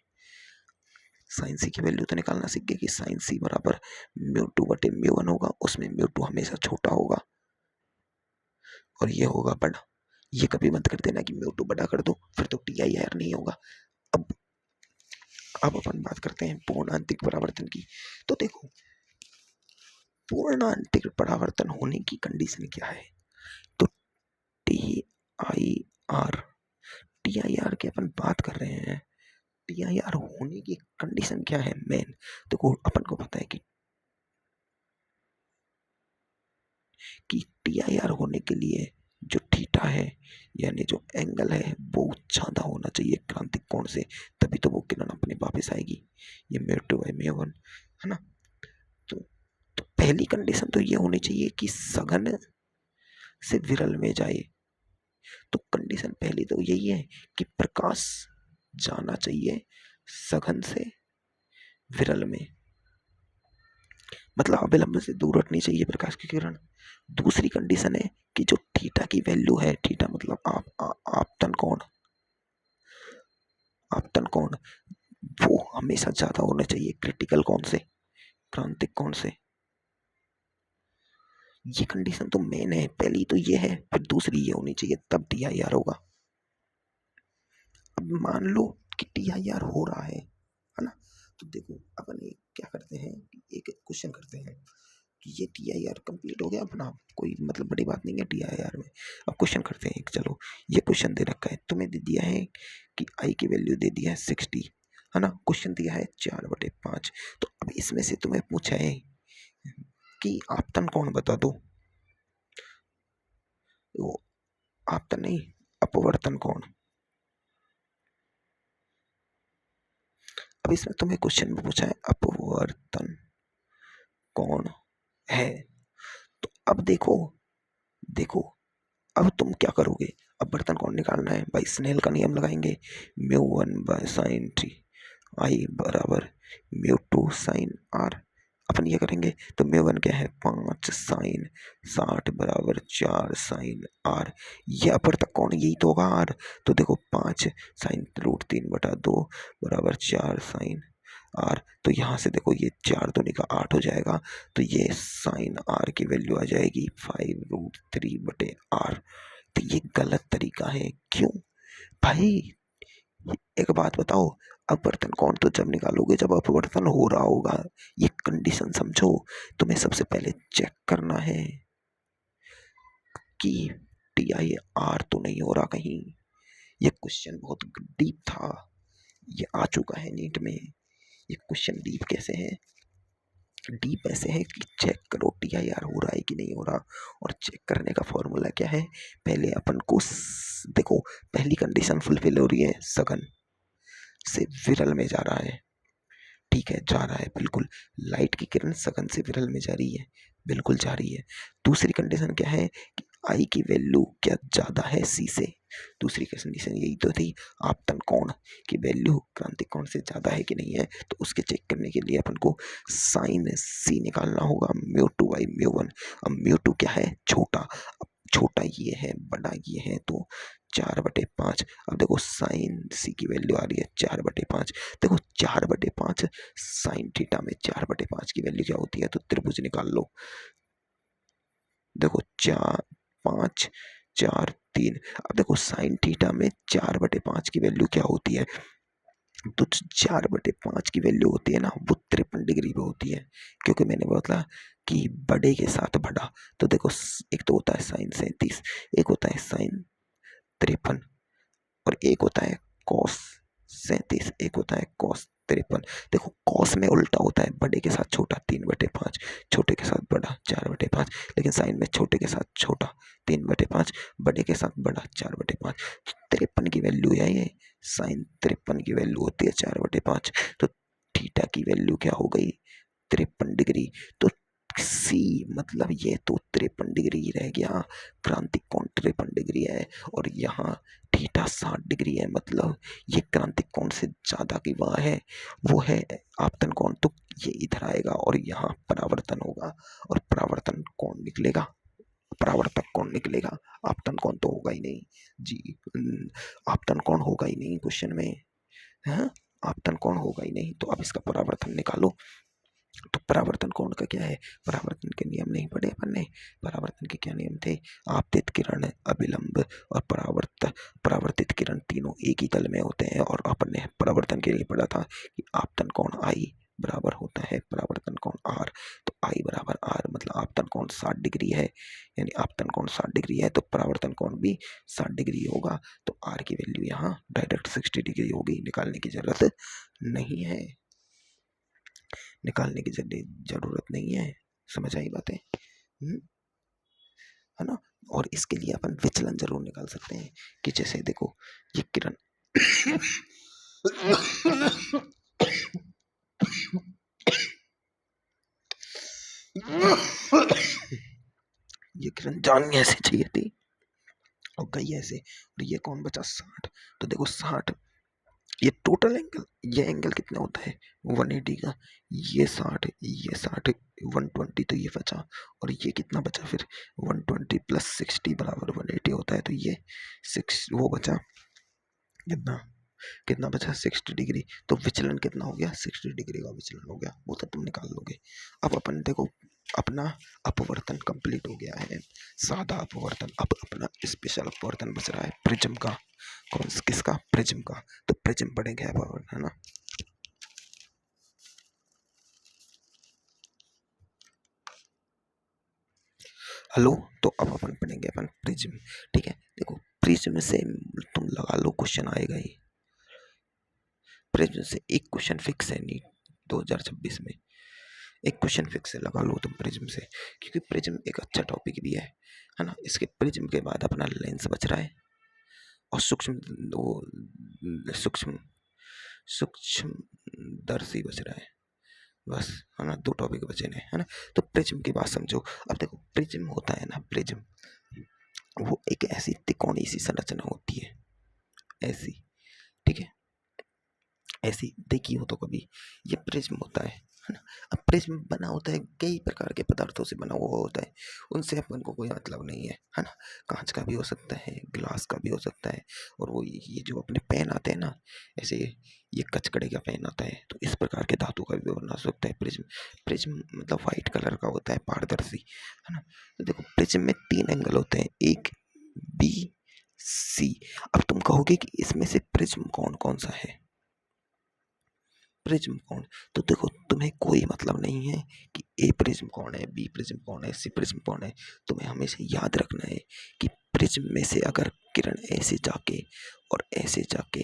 साइन सी की वैल्यू तो निकालना सीख गए कि साइन सी बराबर म्यू टू बटे म्यू वन होगा, उसमें म्यू टू हमेशा छोटा होगा और ये होगा बड़ा। ये कभी मत कर देना कि म्यू टू बड़ा कर दो, फिर तो टी आई आर नहीं होगा। अब अब अपन बात करते हैं पूर्णांतिक परावर्तन की। तो देखो, पूर्णांतिक परावर्तन होने की कंडीशन क्या है, तो T I R, T I R की अपन बात कर रहे हैं, टी आई आर होने की कंडीशन क्या है मेन। देखो, अपन को पता है कि टी आई आर होने के लिए जो थीटा है, यानी जो एंगल है, वो ज्यादा होना चाहिए क्रांतिक कोण से, तभी तो वो किरण अपने वापस आएगी, ये mu two by mu one, है ना। तो, तो पहली कंडीशन तो ये होनी चाहिए कि सघन से विरल में जाए। तो कंडीशन पहली तो यही है कि प्रकाश जाना चाहिए सघन से विरल में, मतलब अभिलंब से दूर रखनी चाहिए प्रकाश की किरण। दूसरी कंडीशन है कि जो थीटा की वैल्यू है, थीटा मतलब आपतन कोण, आपतन कोण वो हमेशा ज्यादा होना चाहिए क्रिटिकल कोण से, क्रांतिक कोण से। ये कंडीशन तो मेन है, पहली तो ये है, फिर दूसरी ये होनी चाहिए, तब टी आई आर होगा। अब मान लो कि टी आई आर हो रहा है ना। तो देखो, अपन क्या करते हैं, एक क्वेश्चन करते हैं कि ये टी आई आर कंप्लीट हो गया अपना, कोई मतलब बड़ी बात नहीं है टी आई आर में। अब क्वेश्चन करते हैं, चलो ये क्वेश्चन दे रखा है, तुम्हें दे दिया है कि आई की वैल्यू दे दिया है 60, है ना। क्वेश्चन दिया है 4/5। तो अब इसमें से तुम्हें पूछा है कि आपतन कोण बता दो। वो आपतन नहीं, अपवर्तन कोण। अब इसमें तुम्हें क्वेश्चन में पूछा है अपवर्तन कौन है। तो अब देखो देखो अब तुम क्या करोगे। अपवर्तन कौन निकालना है भाई, स्नेल का नियम लगाएंगे। Mu one by sine T I बराबर म्यू टू साइन आर। अपन ये करेंगे तो म्यू वन क्या है 5 साइन 60 बराबर 4 साइन आर। ये अपवर्तक कौन, यही तो होगा आर। तो देखो 5 साइन√3/2 बराबर 4 साइन आर। तो यहाँ से देखो ये 4×2 = 8 हो जाएगा। तो ये साइन आर की वैल्यू आ जाएगी 5√3/r। तो ये गलत तरीका है। क्यों भाई, एक बात बताओ, अपवर्तन कोण तो जब निकालोगे जब अपवर्तन हो रहा होगा। ये कंडीशन समझो। तुम्हें सबसे पहले चेक करना है कि TIR तो नहीं हो रहा कहीं। ये क्वेश्चन बहुत डीप था, ये आ चुका है नीट में। ये क्वेश्चन डीप कैसे है, डीप ऐसे है कि चेक करो TIR हो रहा है कि नहीं हो रहा। और चेक करने का फॉर्मूला क्या है, पहले अपन को देखो, पहली कंडीशन फुलफिल हो रही है, सघन से विरल में जा रहा है। ठीक है, जा रहा है बिल्कुल। लाइट की किरण सघन से विरल में जा रही है, बिल्कुल जा रही है। दूसरी कंडीशन क्या है कि आई की वैल्यू क्या ज्यादा है सी से। दूसरी कंडीशन यही तो थी, आपतन कोण की वैल्यू क्रांतिक कोण से ज्यादा है कि नहीं है। तो उसके चेक करने के लिए अपन को साइन सी निकालना होगा, mu two by mu one. अब म्यू टू क्या है, छोटा। अब छोटा ये है, बड़ा ये है, तो 4/5। अब देखो साइन सी की वैल्यू आ रही है 4/5। देखो 4/5 साइन थीटा में 4/5 की वैल्यू क्या होती है, तो त्रिभुज निकाल लो। देखो 4 5 4 3। अब देखो साइन थीटा में 4/5 की वैल्यू क्या होती है, तो 4/5 की वैल्यू होती है ना, वो 53 डिग्री पे होती है। क्योंकि मैंने बोला कि बड़े के साथ बड़ा। तो देखो एक तो होता है साइन 37, एक होता है साइन 53, और एक होता है कॉस 37, एक होता है कॉस 53। देखो कॉस में उल्टा होता है, बड़े के साथ छोटा 3/5, छोटे के साथ बड़ा 4/5। लेकिन साइन में छोटे के साथ छोटा 3/5, बड़े के साथ बड़ा 4/5। 53 की वैल्यू है ये, साइन 53 की वैल्यू होती है 4/5। तो थीटा की वैल्यू क्या हो गई, 53 डिग्री। तो सी मतलब ये तो 53 डिग्री ही रह गया, क्रांतिक कोण 53 डिग्री है। और यहाँ थीटा 60 डिग्री है, मतलब ये क्रांतिक कोण से ज्यादा की वह है, वो है आपतन कोण। तो ये इधर आएगा और यहाँ परावर्तन होगा, और परावर्तन कोण निकलेगा, परावर्तक कोण निकलेगा। आपतन कोण तो होगा ही नहीं जी। आपतन कोण होगा ही नहीं क्वेश्चन में, है आपतन कोण होगा ही नहीं। तो अब इसका परावर्तन निकालो। तो परावर्तन कोण का क्या है, परावर्तन के नियम नहीं पढ़े अपन ने। परावर्तन के क्या नियम थे, आपतित किरण, अभिलंब और परावर्तित किरण तीनों एक ही तल में होते हैं। और अपन ने परावर्तन के लिए पढ़ा था कि आपतन कोण आई बराबर होता है परावर्तन कोण आर। तो आई बराबर आर मतलब आपतन कोण 60 डिग्री है, यानी आपतन कोण 60 डिग्री है तो परावर्तन कोण भी 60 डिग्री होगा। तो आर की वैल्यू यहाँ डायरेक्ट 60 डिग्री होगी, निकालने की जरूरत नहीं है, निकालने की जरूरत नहीं है। समझ आई बातें, है ना। और इसके लिए अपन विचलन जरूर निकाल सकते हैं कि जैसे देखो ये किरण ये किरण जानी ऐसे चाहिए थी और गई ऐसे, और ये कौन बचा 60। तो देखो 60, ये टोटल एंगल, ये एंगल कितना होता है 180 का, ये 60, ये 60, 120। तो ये बचा, और ये कितना बचा फिर 120 + 60 बराबर 180 होता है। तो ये 6 वो बचा, कितना कितना बचा 60 डिग्री। तो विचलन कितना हो गया, 60 डिग्री का विचलन हो गया, वो तो तुम निकाल लोगे। अब अपन देखो अपना अपवर्तन कंप्लीट हो गया है, सादा अपवर्तन। अब अपना स्पेशल अपवर्तन बच रहा है प्रिज्म का। कौन किसका, प्रिज्म का। तो प्रिज्म पढ़ेंगे अपवर्तन, है ना। हेलो, तो अब अपन पढ़ेंगे अपन प्रिज्म। ठीक है, देखो प्रिज्म से तुम लगा लो क्वेश्चन आएगा ही। प्रिज्म से एक क्वेश्चन फिक्स है नीट 2026 में, एक क्वेश्चन फिक्स से लगा लो तुम प्रिज्म से, क्योंकि प्रिज्म एक अच्छा टॉपिक भी है ना। इसके प्रिज्म के बाद अपना लेंस बच रहा है और सूक्ष्म सूक्ष्म दर्शी बच रहा है, बस, है ना। दो टॉपिक बचे ने, है ना। तो प्रिज्म की बात समझो। अब देखो प्रिज्म होता है ना, प्रिज्म वो एक ऐसी त्रिकोणीय सी संरचना होती है, ऐसी, ठीक है, ऐसी देखी हो तो कभी, ये प्रिज्म होता है ना। अब प्रिज्म बना होता है कई प्रकार के पदार्थों से बना हुआ होता है, उनसे अपन को कोई मतलब नहीं है ना। कांच का भी हो सकता है, ग्लास का भी हो सकता है, और वो ये जो अपने पेन आते हैं ना, ऐसे ये कचकड़े का पेन आता है, तो इस प्रकार के धातु का भी बना सकता है प्रिज्म। प्रिज्म मतलब व्हाइट कलर का होता है, पारदर्शी, है ना। तो देखो प्रिज्म में 3 एंगल होते हैं, एक, बी, सी। अब तुम कहोगे कि इसमें से प्रिज्म कौन कौन सा है, प्रिज्म कौन। तो देखो तुम्हें कोई मतलब नहीं है कि ए प्रिज्म कौन है, बी प्रिज्म कौन है, सी प्रिज्म कौन है। तुम्हें हमेशा याद रखना है कि प्रिज्म में से अगर किरण ऐसे जाके और ऐसे जाके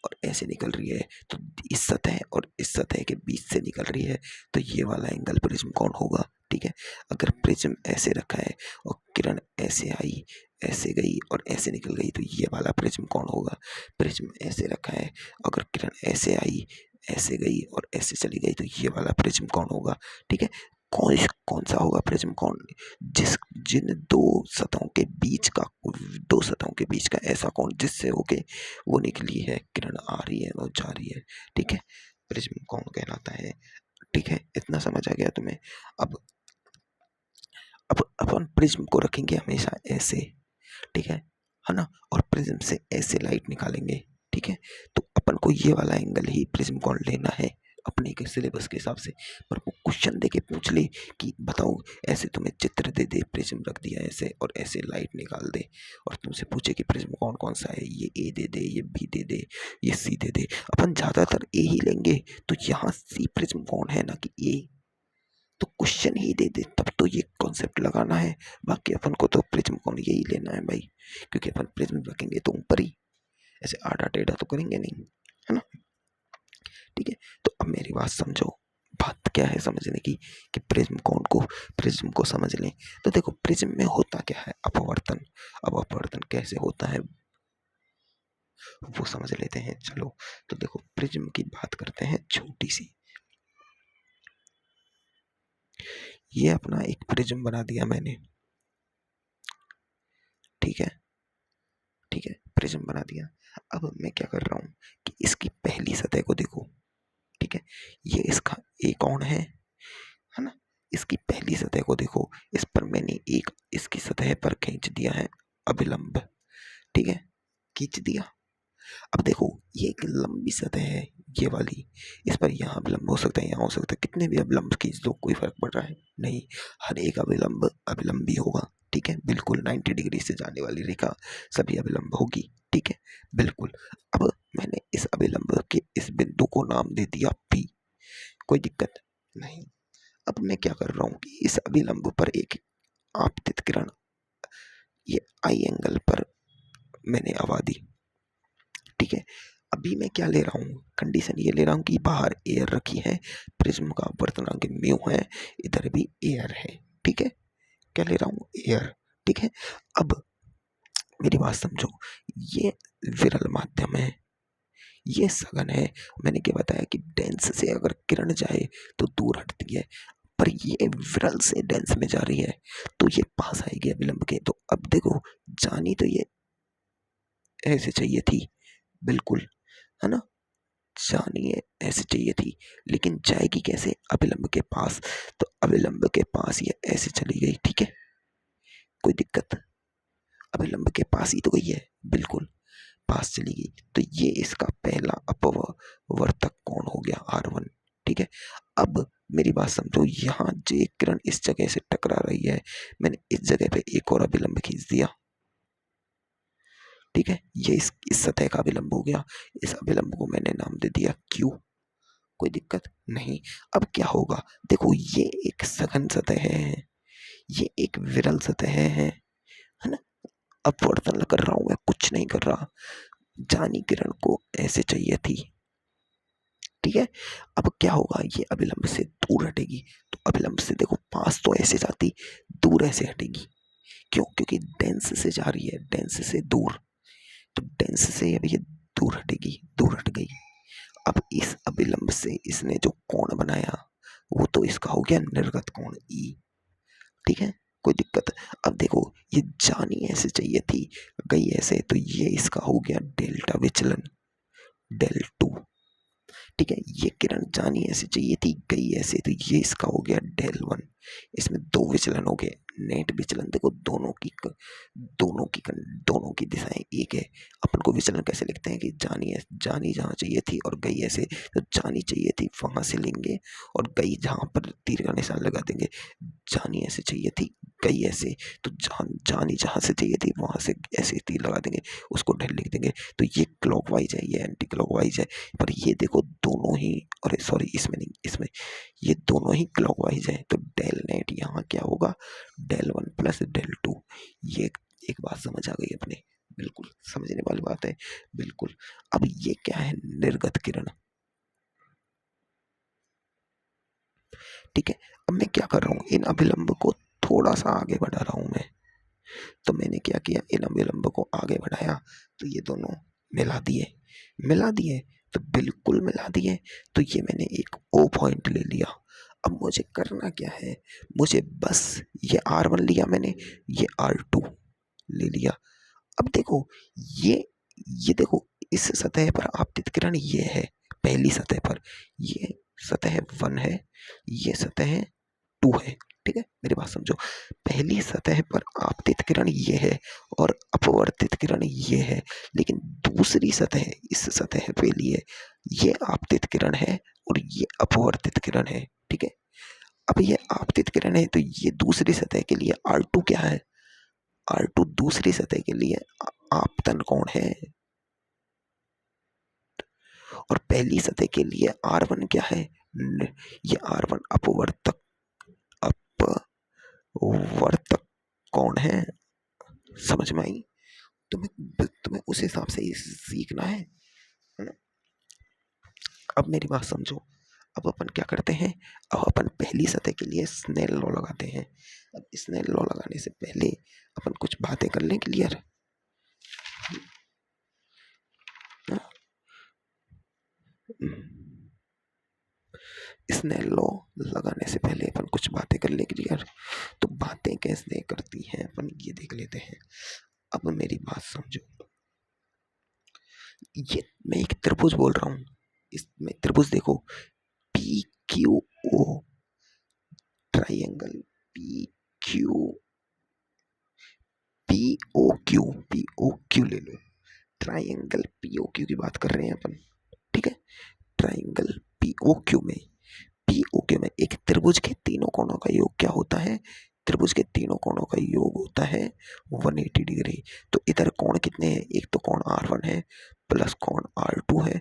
और ऐसे निकल रही है, तो इस सतह और इस सतह के बीच से निकल रही है, तो ये वाला एंगल प्रिज्म कौन होगा, ठीक है। अगर प्रिज्म ऐसे रखा है और किरण ऐसे आई, ऐसे गई और ऐसे निकल गई, तो ये वाला प्रिज्म कौन होगा। प्रिज्म ऐसे रखा है, अगर किरण ऐसे आई, ऐसे गई और ऐसे चली गई, तो ये वाला प्रिज्म कौन होगा, ठीक है। कौन कौन सा होगा प्रिज्म, कौन, जिस जिन दो सतहों के बीच का ऐसा कौन जिससे होके वो निकली है, किरण आ रही है और जा रही है, ठीक है, प्रिज्म कौन कहलाता है, ठीक है। इतना समझ आ गया तुम्हें। अब अपन प्रिज्म को रखेंगे हमेशा ऐसे, ठीक है ना। और प्रिज्म से ऐसे लाइट निकालेंगे, ठीक है। तो अपन को ये वाला एंगल ही प्रिज्म कौन लेना है अपने के सिलेबस के हिसाब से। पर वो क्वेश्चन दे के पूछ ले कि बताओ, ऐसे तुम्हें चित्र दे दे, प्रिज्म रख दिया ऐसे और ऐसे लाइट निकाल दे, और तुमसे पूछे कि प्रिज्म कौन कौन सा है, ये ए दे दे, ये बी दे दे, ये सी दे दे, अपन ज्यादातर ए ही लेंगे। तो यहाँ सी प्रिज्म कौन है ना कि ए, तो क्वेश्चन ही दे दे तब तो ये कॉन्सेप्ट लगाना है। बाकी अपन को तो प्रिज्म कौन यही लेना है भाई, क्योंकि अपन प्रिज्म रखेंगे तो ऊपर ही, ऐसे आड़ा टेढ़ा तो करेंगे नहीं, है ना, ठीक है। तो अब मेरी बात समझो, बात क्या है समझने की, कि प्रिज्म को समझ लें। तो देखो प्रिज्म में होता क्या है, अपवर्तन। अब अपवर्तन कैसे होता है वो समझ लेते हैं, चलो। तो देखो प्रिज्म की बात करते हैं छोटी सी। ये अपना एक प्रिज्म बना दिया मैंने, ठीक है, ठीक है, प्रिज्म बना दिया। अब मैं क्या कर रहा हूँ कि इसकी पहली सतह को देखो, ठीक है, ये इसका ए कौन है ना। इसकी पहली सतह को देखो, इस पर मैंने एक इसकी सतह पर खींच दिया है अभिलंब, ठीक है, खींच दिया। अब देखो ये एक लंबी सतह है, ये वाली, इस पर यहाँ अभिलंब हो सकता है, यहाँ हो सकता है, कितने भी अभिलंब खींच दो कोई फर्क पड़ रहा है नहीं, हर एक अभिलंब अभिलंबी होगा, ठीक है, बिल्कुल 90 डिग्री से जाने वाली रेखा सभी अभिलंब होगी, ठीक है, बिल्कुल। अब मैंने इस अभिलंब के इस बिंदु को नाम दे दिया P, कोई दिक्कत नहीं। अब मैं क्या कर रहा हूँ कि इस अभिलंब पर एक आपतित किरण, ये आई एंगल पर मैंने हवा दी, ठीक है। अभी मैं क्या ले रहा हूँ, कंडीशन ये ले रहा हूँ कि बाहर एयर रखी है, प्रिज्म का अपवर्तनांक म्यू है, इधर भी एयर है, ठीक है। क्या ले रहा हूँ, एयर, ठीक है। अब मेरी बात समझो, ये विरल माध्यम है, ये सघन है। मैंने क्या बताया कि डेंस से अगर किरण जाए तो दूर हटती है, पर ये विरल से डेंस में जा रही है, तो ये पास आएगी अभिलंब के। तो अब देखो, जानी तो ये ऐसे चाहिए थी, बिल्कुल, है ना, जानिए ऐसे चाहिए थी, लेकिन जाएगी कैसे, अभिलंब के पास। तो अभिलंब के पास ये ऐसे चली गई, ठीक है, कोई दिक्कत, अभिलंब के पास ही तो गई है, बिल्कुल पास चली गई। तो ये इसका पहला अपवर्तक कोण हो गया R1, ठीक है। अब मेरी बात समझो, यहाँ जे किरण इस जगह से टकरा रही है, मैंने इस जगह पे एक और अभिलंब खींच दिया, ठीक है, ये इस सतह का अभिलंब हो गया। इस अभिलंब को मैंने नाम दे दिया Q, कोई दिक्कत नहीं। अब क्या होगा, देखो ये एक सघन सतह है, ये एक विरल सतह है ना। अपवर्तन कर रहा हूं मैं, कुछ नहीं कर रहा, जानी किरण को ऐसे चाहिए थी, ठीक है। अब क्या होगा, ये अभिलंब से दूर हटेगी, तो अभिलंब से देखो पास तो ऐसे जाती, दूर ऐसे हटेगी। क्यों? क्योंकि डेंस से जा रही है, डेंस से दूर, तो डेंस से अब ये दूर हटेगी, दूर हट गई। अब इस अभिलंब से इसने जो कोण बनाया वो तो इसका हो गया निर्गत कोण ई, ठीक है, कोई दिक्कत। अब देखो ये जानी ऐसे चाहिए थी, गई ऐसे, तो ये इसका हो गया डेल्टा विचलन, डेल टू, ठीक है। ये किरण जानी ऐसे चाहिए थी, गई ऐसे, तो ये इसका हो गया डेल वन। इसमें दो विचलन हो गए, नेट विचलन देखो दोनों की दिशाएं एक है। अपन को विचलन कैसे लिखते हैं कि जानी जहाँ चाहिए थी और गई ऐसे, तो जानी चाहिए थी वहां से लेंगे और गई जहां पर तीर का निशान लगा देंगे। जानी ऐसे चाहिए थी, गई ऐसे, तो जानी जहां से चाहिए थी वहां से ऐसे तीर लगा देंगे, उसको ढेल लिख देंगे। तो ये क्लॉकवाइज है, ये एंटी क्लॉकवाइज है। पर ये देखो दोनों ही, अरे सॉरी इसमें नहीं, इसमें ये दोनों ही क्लॉकवाइज है, तो डेल नेट यहाँ क्या होगा, del one plus del two. ये एक बात समझ आ गई अपने, बिल्कुल समझने वाली बात है, बिल्कुल। अब ये क्या है, निर्गत किरण, ठीक है। अब मैं क्या कर रहा हूँ, इन अभिलंब को थोड़ा सा आगे बढ़ा रहा हूं मैं। तो मैंने क्या किया, इन अभिलंब को आगे बढ़ाया, तो ये दोनों मिला दिए, मिला दिए, तो बिल्कुल मिला दिए। तो ये मैंने एक ओ पॉइंट ले लिया। अब मुझे करना क्या है, मुझे बस ये R1 लिया मैंने, ये R2 ले लिया। अब देखो ये ये देखो इस सतह पर आपतित किरण ये है, पहली सतह पर ये सतह 1 है, ये सतह 2 है, ठीक है। मेरी बात समझो, पहली सतह पर आपतित किरण ये है और अपवर्तित किरण ये है, लेकिन दूसरी सतह, इस सतह पे लिए ये आपतित किरण है और ये अपवर्तित किरण है, ठीक है। अब ये आपतित किरण है, तो ये दूसरी सतह के लिए R2 क्या है, R2 दूसरी सतह के लिए आपतन कोण है, और पहली सतह के लिए R1 क्या है, ये R1 अपवर्तक, अपवर्तक कोण है। समझ में आई? तुम्हें उस हिसाब से ही सीखना है ना। अब मेरी बात समझो, अब अपन क्या करते हैं, अब अपन पहली सतह के लिए स्नेल लॉ लगाते हैं। अब स्नेल लॉ लगाने से पहले अपन कुछ बातें कर लें क्लियर। स्नेल लॉ लगाने से पहले अपन कुछ बातें कर लें क्लियर। तो बातें कैसे करती हैं अपन ये देख लेते हैं। अब मेरी बात समझो, ये मैं एक त्रिभुज बोल रहा हूँ, इसमें त्रिभुज देखो, P Q O, triangle P Q, P O Q, P O Q ले लो, ट्राइंगल पी ओ क्यू की बात कर रहे हैं अपन, ठीक है। ट्राइंगल पी ओ क्यू में, पी ओ क्यू में एक त्रिभुज के तीनों कोणों का योग क्या होता है, त्रिभुज के तीनों कोणों का योग होता है 180 डिग्री। तो इधर कोण कितने हैं, एक तो कोण R1 है, प्लस कोण R2 है,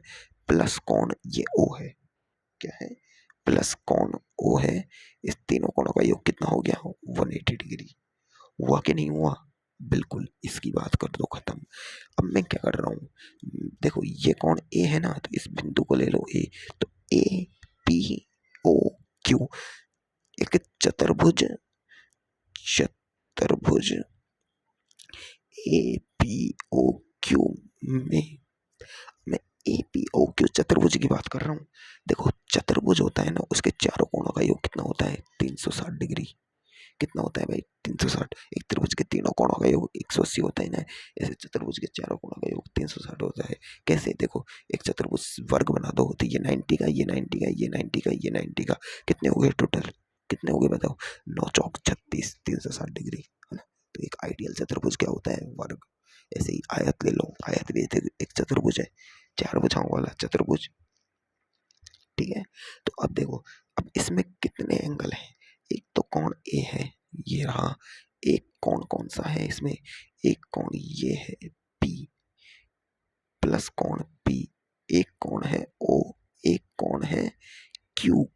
प्लस कोण ये O है, क्या है, प्लस कोण O है। इस तीनों कोणों का योग कितना हो गया, 180 डिग्री। हुआ कि नहीं हुआ, बिल्कुल, इसकी बात कर दो खत्म। अब मैं क्या कर रहा हूँ, देखो ये कोण ए है ना, तो इस बिंदु को ले लो ए, तो ए पी ओ क्यू, एक चतुर्भुज, चतुर्भुज ए पी ओ क्यू में, मैं ए पी ओ क्यू चतुर्भुज की बात कर रहा हूँ। देखो चतुर्भुज होता है ना, उसके चारों कोणों का योग कितना होता है, 360 डिग्री। कितना होता है भाई, 360। एक त्रिभुज के तीनों कोणों का योग 180 होता है ना, ऐसे चतुर्भुज के चारों कोणों का योग 360 होता है। कैसे, देखो एक चतुर्भुज वर्ग बना दो, तो ये 90 का, ये 90 का, ये 90 का, ये 90 का, कितने हो गए टोटल, कितने हो गए बताओ, 9 चौक 36, 360 डिग्री, है ना। तो एक आइडियल चतुर्भुज क्या होता है, वर्ग। ऐसे ही आयत ले लो, आयत भी एक चतुर्भुज है, चार भुजाओं वाला चतुर्भुज, ठीक है। तो अब देखो, अब इसमें कितने एंगल हैं, एक तो कोण ए है, ये रहा, एक कोण कौन सा है इसमें, एक कोण ये है पी, प्लस कोण पी, एक कोण है ओ, एक कोण है क्यू,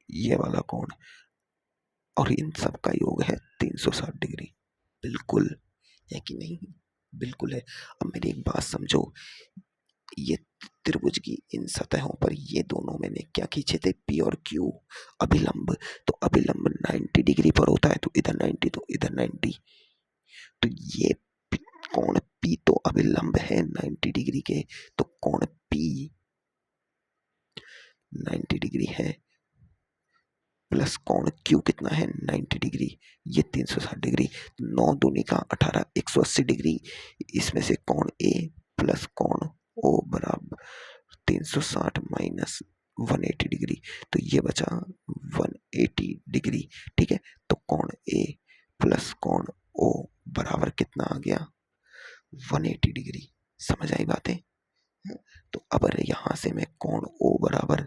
ये वाला कोण, और इन सब का योग है 360 डिग्री। बिल्कुल है कि नहीं, बिल्कुल है। अब मेरी एक बात समझो, ये त्रिभुज की इन सतहों पर ये दोनों मैंने क्या खींचे थे, पी और क्यू, अभिलंब। तो अभिलंब 90 डिग्री पर होता है, तो इधर 90 तो इधर 90। तो ये कोण पी तो अभिलंब है 90 डिग्री के, तो कोण पी 90 डिग्री है, प्लस कोण क्यू कितना है 90 डिग्री, ये 360 डिग्री। 9 दूनी का 18, 180 डिग्री। इसमें से कोण ए प्लस कोण ओ बराबर 360 माइनस 180 डिग्री, तो ये बचा 180 डिग्री। ठीक है, तो कोण ए प्लस कोण ओ बराबर कितना आ गया, 180 डिग्री। समझ आई बातें? तो अब यहां से मैं कोण ओ बराबर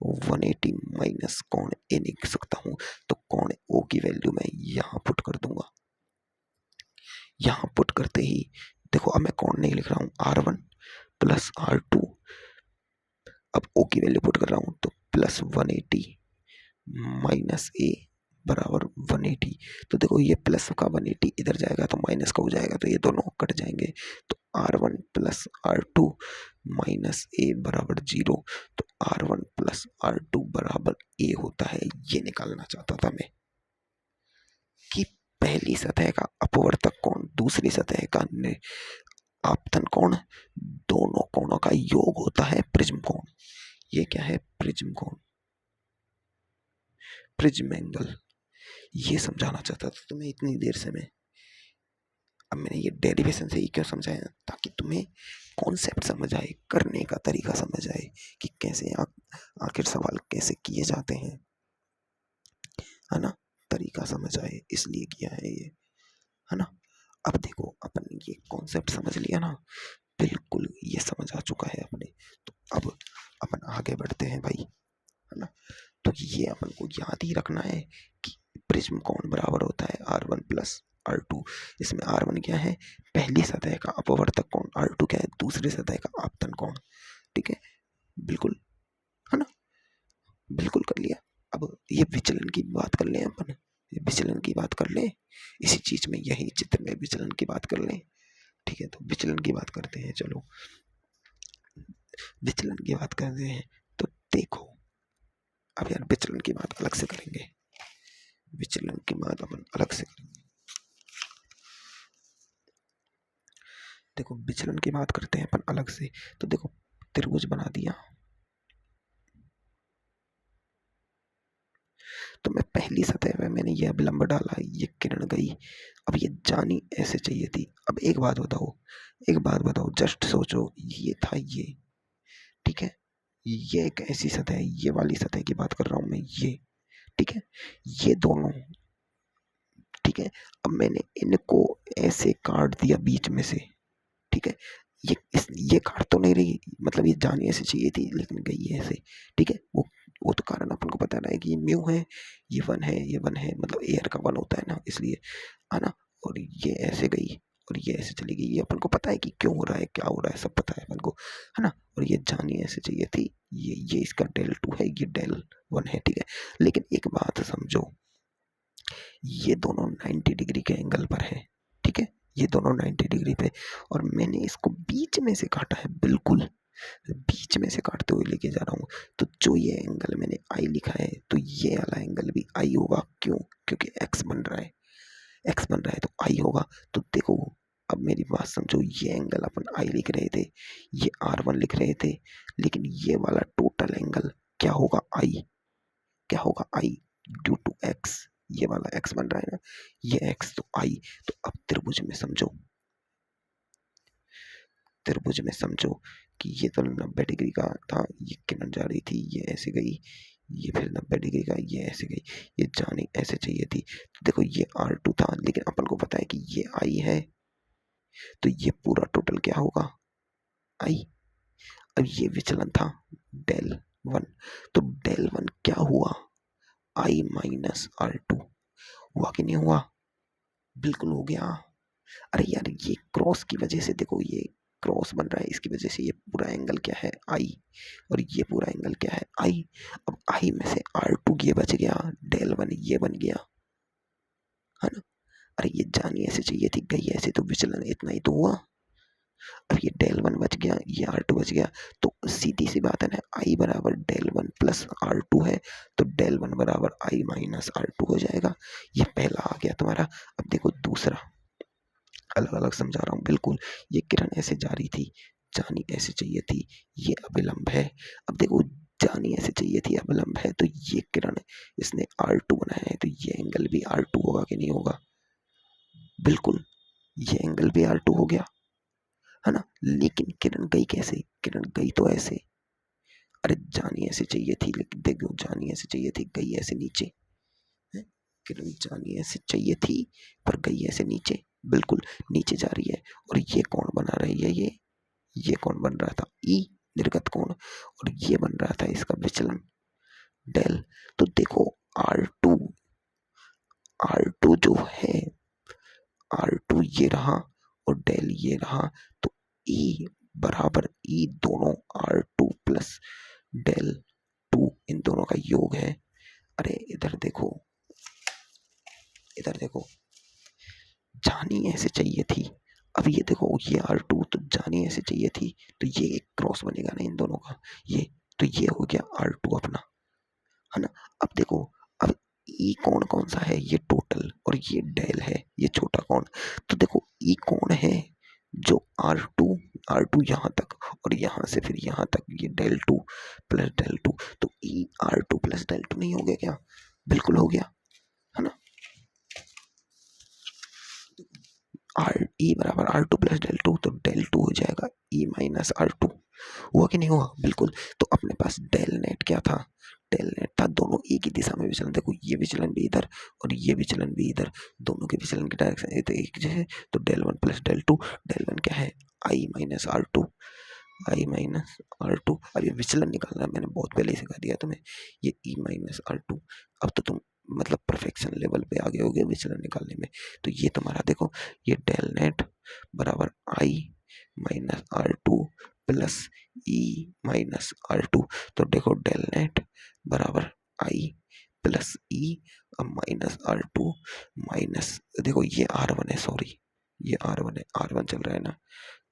180 माइनस कोण ए लिख सकता हूं। तो कोण ओ की वैल्यू मैं यहां पुट कर दूंगा। यहां पुट करते ही देखो, अब मैं कोण नहीं लिख रहा हूं, R1 प्लस R2, अब ओ की वैल्यू पुट कर रहा हूं, तो प्लस 180 माइनस ए बराबर 180। तो देखो ये प्लस का 180 इधर जाएगा तो माइनस का हो जाएगा, तो ये दोनों कट जाएंगे। तो R1 प्लस R2 माइनस ए बराबर 0। तो R1 प्लस R2 बराबर ए होता है। ये निकालना चाहता था मैं कि पहली सतह का अपवर्तक कोण दूसरी सतह का आपतन कोण, दोनों कोणों का योग होता है प्रिज्म कोण। ये क्या है, प्रिज्म कोण, प्रिज्म एंगल। ये समझाना चाहता था तुम्हें इतनी देर से मैं। अब मैंने ये डेरिवेशन से ही क्यों समझाया, ताकि तुम्हें कॉन्सेप्ट समझ आए, करने का तरीका समझ आए कि कैसे आखिर सवाल कैसे किए जाते हैं, है ना, तरीका समझ आए, इसलिए किया है ये, है ना। अब देखो अपन ये कॉन्सेप्ट समझ लिया ना, बिल्कुल ये समझ आ चुका है अपने। तो अब अपन आगे बढ़ते हैं भाई, है ना। तो ये अपन को याद ही रखना है कि प्रिज्म कोण बराबर होता है R1 प्लस R2। इसमें R1 क्या है, पहली सतह का अपवर्तक कोण, R2 क्या है, दूसरी सतह का आपतन कोण। ठीक है, बिल्कुल, है ना, बिल्कुल कर लिया। अब ये विचलन की बात कर लें अपन, विचलन की बात कर लें, इसी चीज में, यही चित्र में विचलन की बात कर लें। ठीक है, तो विचलन की बात करते हैं, चलो विचलन की बात करते हैं। तो देखो, अब यार विचलन की बात अलग से करेंगे, विचलन की बात अपन अलग से करेंगे। देखो विचलन की बात करते हैं अपन अलग से। तो देखो त्रिभुज बना दिया, तो मैं पहली सतह में मैंने ये अभिलंब डाला, ये किरण गई, अब ये जानी ऐसे चाहिए थी। अब एक बात बताओ, एक बात बताओ, जस्ट सोचो, ये था ये, ठीक है, ये एक ऐसी सतह है, ये वाली सतह की बात कर रहा हूं मैं, ये, ठीक है, ये दोनों, ठीक है। अब मैंने इनको ऐसे काट दिया बीच में से, ठीक है, ये काट तो नहीं रही, मतलब ये जानी ऐसे चाहिए थी लेकिन गई है ऐसे, ठीक है। वो तो कारण अपन को पता रहा है कि ये म्यू है, ये वन है, ये वन है, मतलब एयर का वन होता है ना, इसलिए, है ना। और ये ऐसे गई और ये ऐसे चली गई, ये अपन को पता है कि क्यों हो रहा है, क्या हो रहा है, सब पता है अपन को, है ना। और ये जानी ऐसे चाहिए थी, ये इसका डेल 2 है, ये डेल 1 है, ठीक है। लेकिन एक बात समझो, ये दोनों 90 डिग्री के एंगल पर है, ठीक है, ये दोनों 90 डिग्री पे, और मैंने इसको बीच में से काटा है, बिल्कुल बीच में से काटते हुए लेके जा रहा हूँ। तो जो ये एंगल मैंने आई लिखा है, तो ये वाला एंगल भी आई होगा, क्यों, क्योंकि एक्स बन रहा है, एक्स बन रहा है तो आई होगा। तो देखो, अब मेरी बात समझो, ये एंगल अपन आई लिख रहे थे, ये R1 लिख रहे थे, लेकिन ये वाला टोटल एंगल क्या होगा, आई, क्या होगा, आई ड्यू टू एक्स, ये वाला एक्स बन रहा है ना, ये एक्स, तो आई। तो अब त्रिभुज में समझो, त्रिभुज में समझो कि ये तो 90 डिग्री का था, ये किरण जा रही थी, ये ऐसे गई, ये फिर 90 डिग्री का, ये ऐसे गई, ये जाने ऐसे चाहिए थी। तो देखो ये R2 था, लेकिन अपन को पता है कि ये आई है, तो ये पूरा टोटल क्या होगा, आई। अब ये विचलन था डेल 1, तो डेल 1 क्या हुआ, आई माइनस R2, हुआ कि नहीं हुआ, बिल्कुल हो गया। अरे यार, ये क्रॉस की वजह से देखो, ये क्रॉस बन रहा है, इसकी वजह से ये पूरा एंगल क्या है, आई, और ये पूरा एंगल क्या है, आई। अब आई में से R2 ये बच गया, डेल 1 ये बन गया, है ना। अरे ये जानी ऐसे चाहिए थी, गई ऐसे, तो विचलन इतना ही तो हुआ, अब ये del 1 बच गया, ये R2 बच गया, तो सीधी सी बात है ना, I बराबर del 1 प्लस R2 है, तो del 1 बराबर I माइनस R2 हो जाएगा। ये पहला आ गया तुम्हारा। अब देखो दूसरा, अलग अलग समझा रहा हूँ बिल्कुल। ये किरण ऐसे जा रही थी, जानी ऐसे चाहिए थी, ये अभिलंब है। अब देखो जानी ऐसे चाहिए थी, अभिलंब है, तो ये किरण इसने R2 बनाया है, तो ये एंगल भी R2 होगा कि नहीं होगा? बिल्कुल, ये एंगल भी R2 हो गया, है ना। लेकिन किरण गई कैसे? किरण गई तो ऐसे, अरे जानी ऐसे चाहिए थी, लेकिन देखो जानी ऐसे चाहिए थी, गई ऐसे नीचे है। किरण जानी ऐसे चाहिए थी पर गई ऐसे नीचे, बिल्कुल नीचे जा रही है। और ये कौन बना रही है? ये कौन बन रहा था? ई, निर्गत कोण। और ये बन रहा था इसका विचलन, डेल। तो देखो R2, R2 जो है, R2 ये रहा और डेल ये रहा, तो E बराबर E दोनों R2 प्लस डेल 2 इन दोनों का योग है। अरे इधर देखो, इधर देखो, जानी ऐसे चाहिए थी। अब ये देखो ये R2, तो जानी ऐसे चाहिए थी, तो ये एक क्रॉस बनेगा ना इन दोनों का, ये तो ये हो गया R2 अपना, है ना। अब देखो, अब ई कौन कौन सा है? ये टोटल, और ये डेल है, ये छोटा कौन। तो देखो ई कौन है? जो R2, R2 यहाँ तक और यहाँ से फिर यहाँ तक, ये डेल 2 प्लस डेल 2, तो ई R2 प्लस डेल 2 नहीं हो गया क्या? बिल्कुल हो गया, है ना। आर ई बराबर R2 प्लस डेल 2, तो डेल 2 हो जाएगा ई माइनस R2। हुआ कि नहीं हुआ? बिल्कुल। तो अपने पास डेल नेट क्या था? डेल नेट था दोनों एक ही दिशा में विचलन। देखो ये विचलन भी इधर और ये विचलन भी इधर, दोनों के विचलन की डायरेक्शन तो एक जैसे। तो डेल 1 प्लस डेल 2, डेल 1 क्या है? I minus R2, I minus R2। अब ये विचलन निकालना है, मैंने बहुत पहले ही सिखा दिया तुम्हें, ये E माइनस R2। अब तो तुम मतलब परफेक्शन लेवल पे आगे हो गए विचलन निकालने में। तो ये तुम्हारा देखो, ये डेल नेट बराबर I minus R2 plus E minus R2। तो देखो डेल नेट बराबर I plus E minus R2 minus, देखो ये R1 है, सॉरी ये R1 है, R1 चल रहा है ना,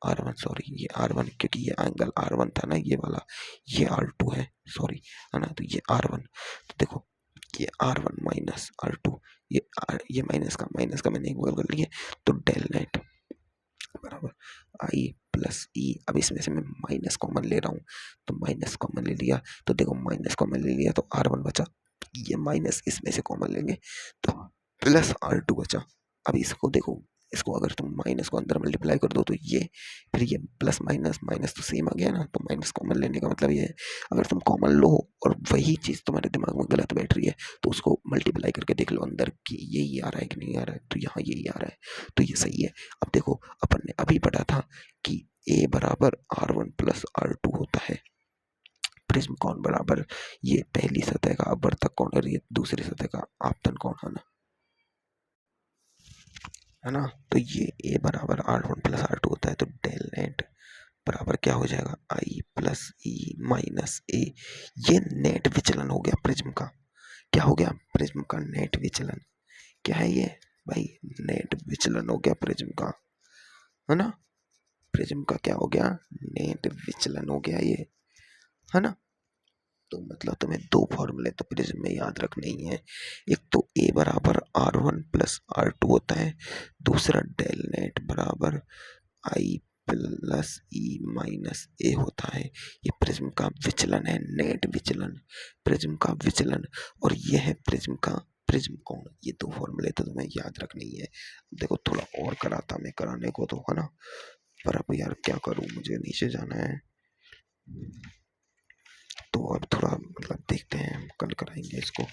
R1 सॉरी, ये R1 क्योंकि ये एंगल R1 था ना ये वाला, ये R2 है, सॉरी, है ना। तो ये R1, तो देखो ये R1 माइनस R2, ये माइनस का मैंने एक बगल कर लिया, तो डेल नेट बराबर I प्लस E। अब इसमें से मैं माइनस कॉमन ले रहा हूँ, तो माइनस कॉमन ले लिया, तो देखो माइनस कॉमन ले लिया तो R1 बचा, ये माइनस इसमें से कॉमन लेंगे तो प्लस R2 बचा। अब इसको देखो, इसको अगर तुम माइनस को अंदर मल्टीप्लाई कर दो तो ये, फिर ये प्लस माइनस माइनस तो सेम आ गया ना, तो माइनस कॉमन लेने का मतलब ये है, अगर तुम कॉमन लो और वही चीज़ तुम्हारे दिमाग में गलत बैठ रही है तो उसको मल्टीप्लाई करके देख लो अंदर कि यही आ रहा है कि नहीं आ रहा है, तो यहाँ यही आ रहा है, तो ये सही है। अब देखो अपन ने अभी पढ़ा था कि A बराबर R1 प्लस R2 होता है। प्रिज्म कोण बराबर ये पहली सतह का अपवर्तक कोण और ये दूसरी सतह का आपतन कोण, है ना। तो ये A बराबर R1 प्लस R2 होता है, तो डेल नेट बराबर क्या हो जाएगा? I plus E minus A। ये नेट विचलन हो गया प्रिज्म का। क्या हो गया? प्रिज्म का नेट विचलन। क्या है ये भाई? नेट विचलन हो गया प्रिज्म का, है ना। प्रिज्म का क्या हो गया? नेट विचलन हो गया ये, है ना। तो मतलब तुम्हें दो फॉर्मूले तो प्रिज्म में याद रखने ही है। एक तो A बराबर R1 प्लस R2 होता है, दूसरा डेल नेट बराबर I plus E minus A होता है। ये प्रिज्म का विचलन है, नेट विचलन, प्रिज्म का विचलन, और ये है प्रिज्म कोण। ये दो फॉर्मूले तो तुम्हें याद रखने ही है। देखो थोड़ा और कराता मैं कराने को तो, है ना, पर अब यार क्या करूं, मुझे नीचे जाना है, तो अब थोड़ा मतलब देखते हैं, कल कराएंगे इसको।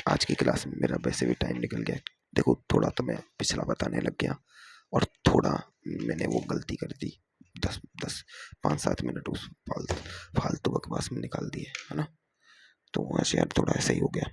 आज की क्लास में मेरा वैसे भी टाइम निकल गया। देखो थोड़ा तो मैं पिछला बताने लग गया और थोड़ा मैंने वो गलती कर दी, 5-7 मिनट उस फालतू बकवास में निकाल दिए, है ना। तो वहाँ से यार थोड़ा ऐसा ही हो गया।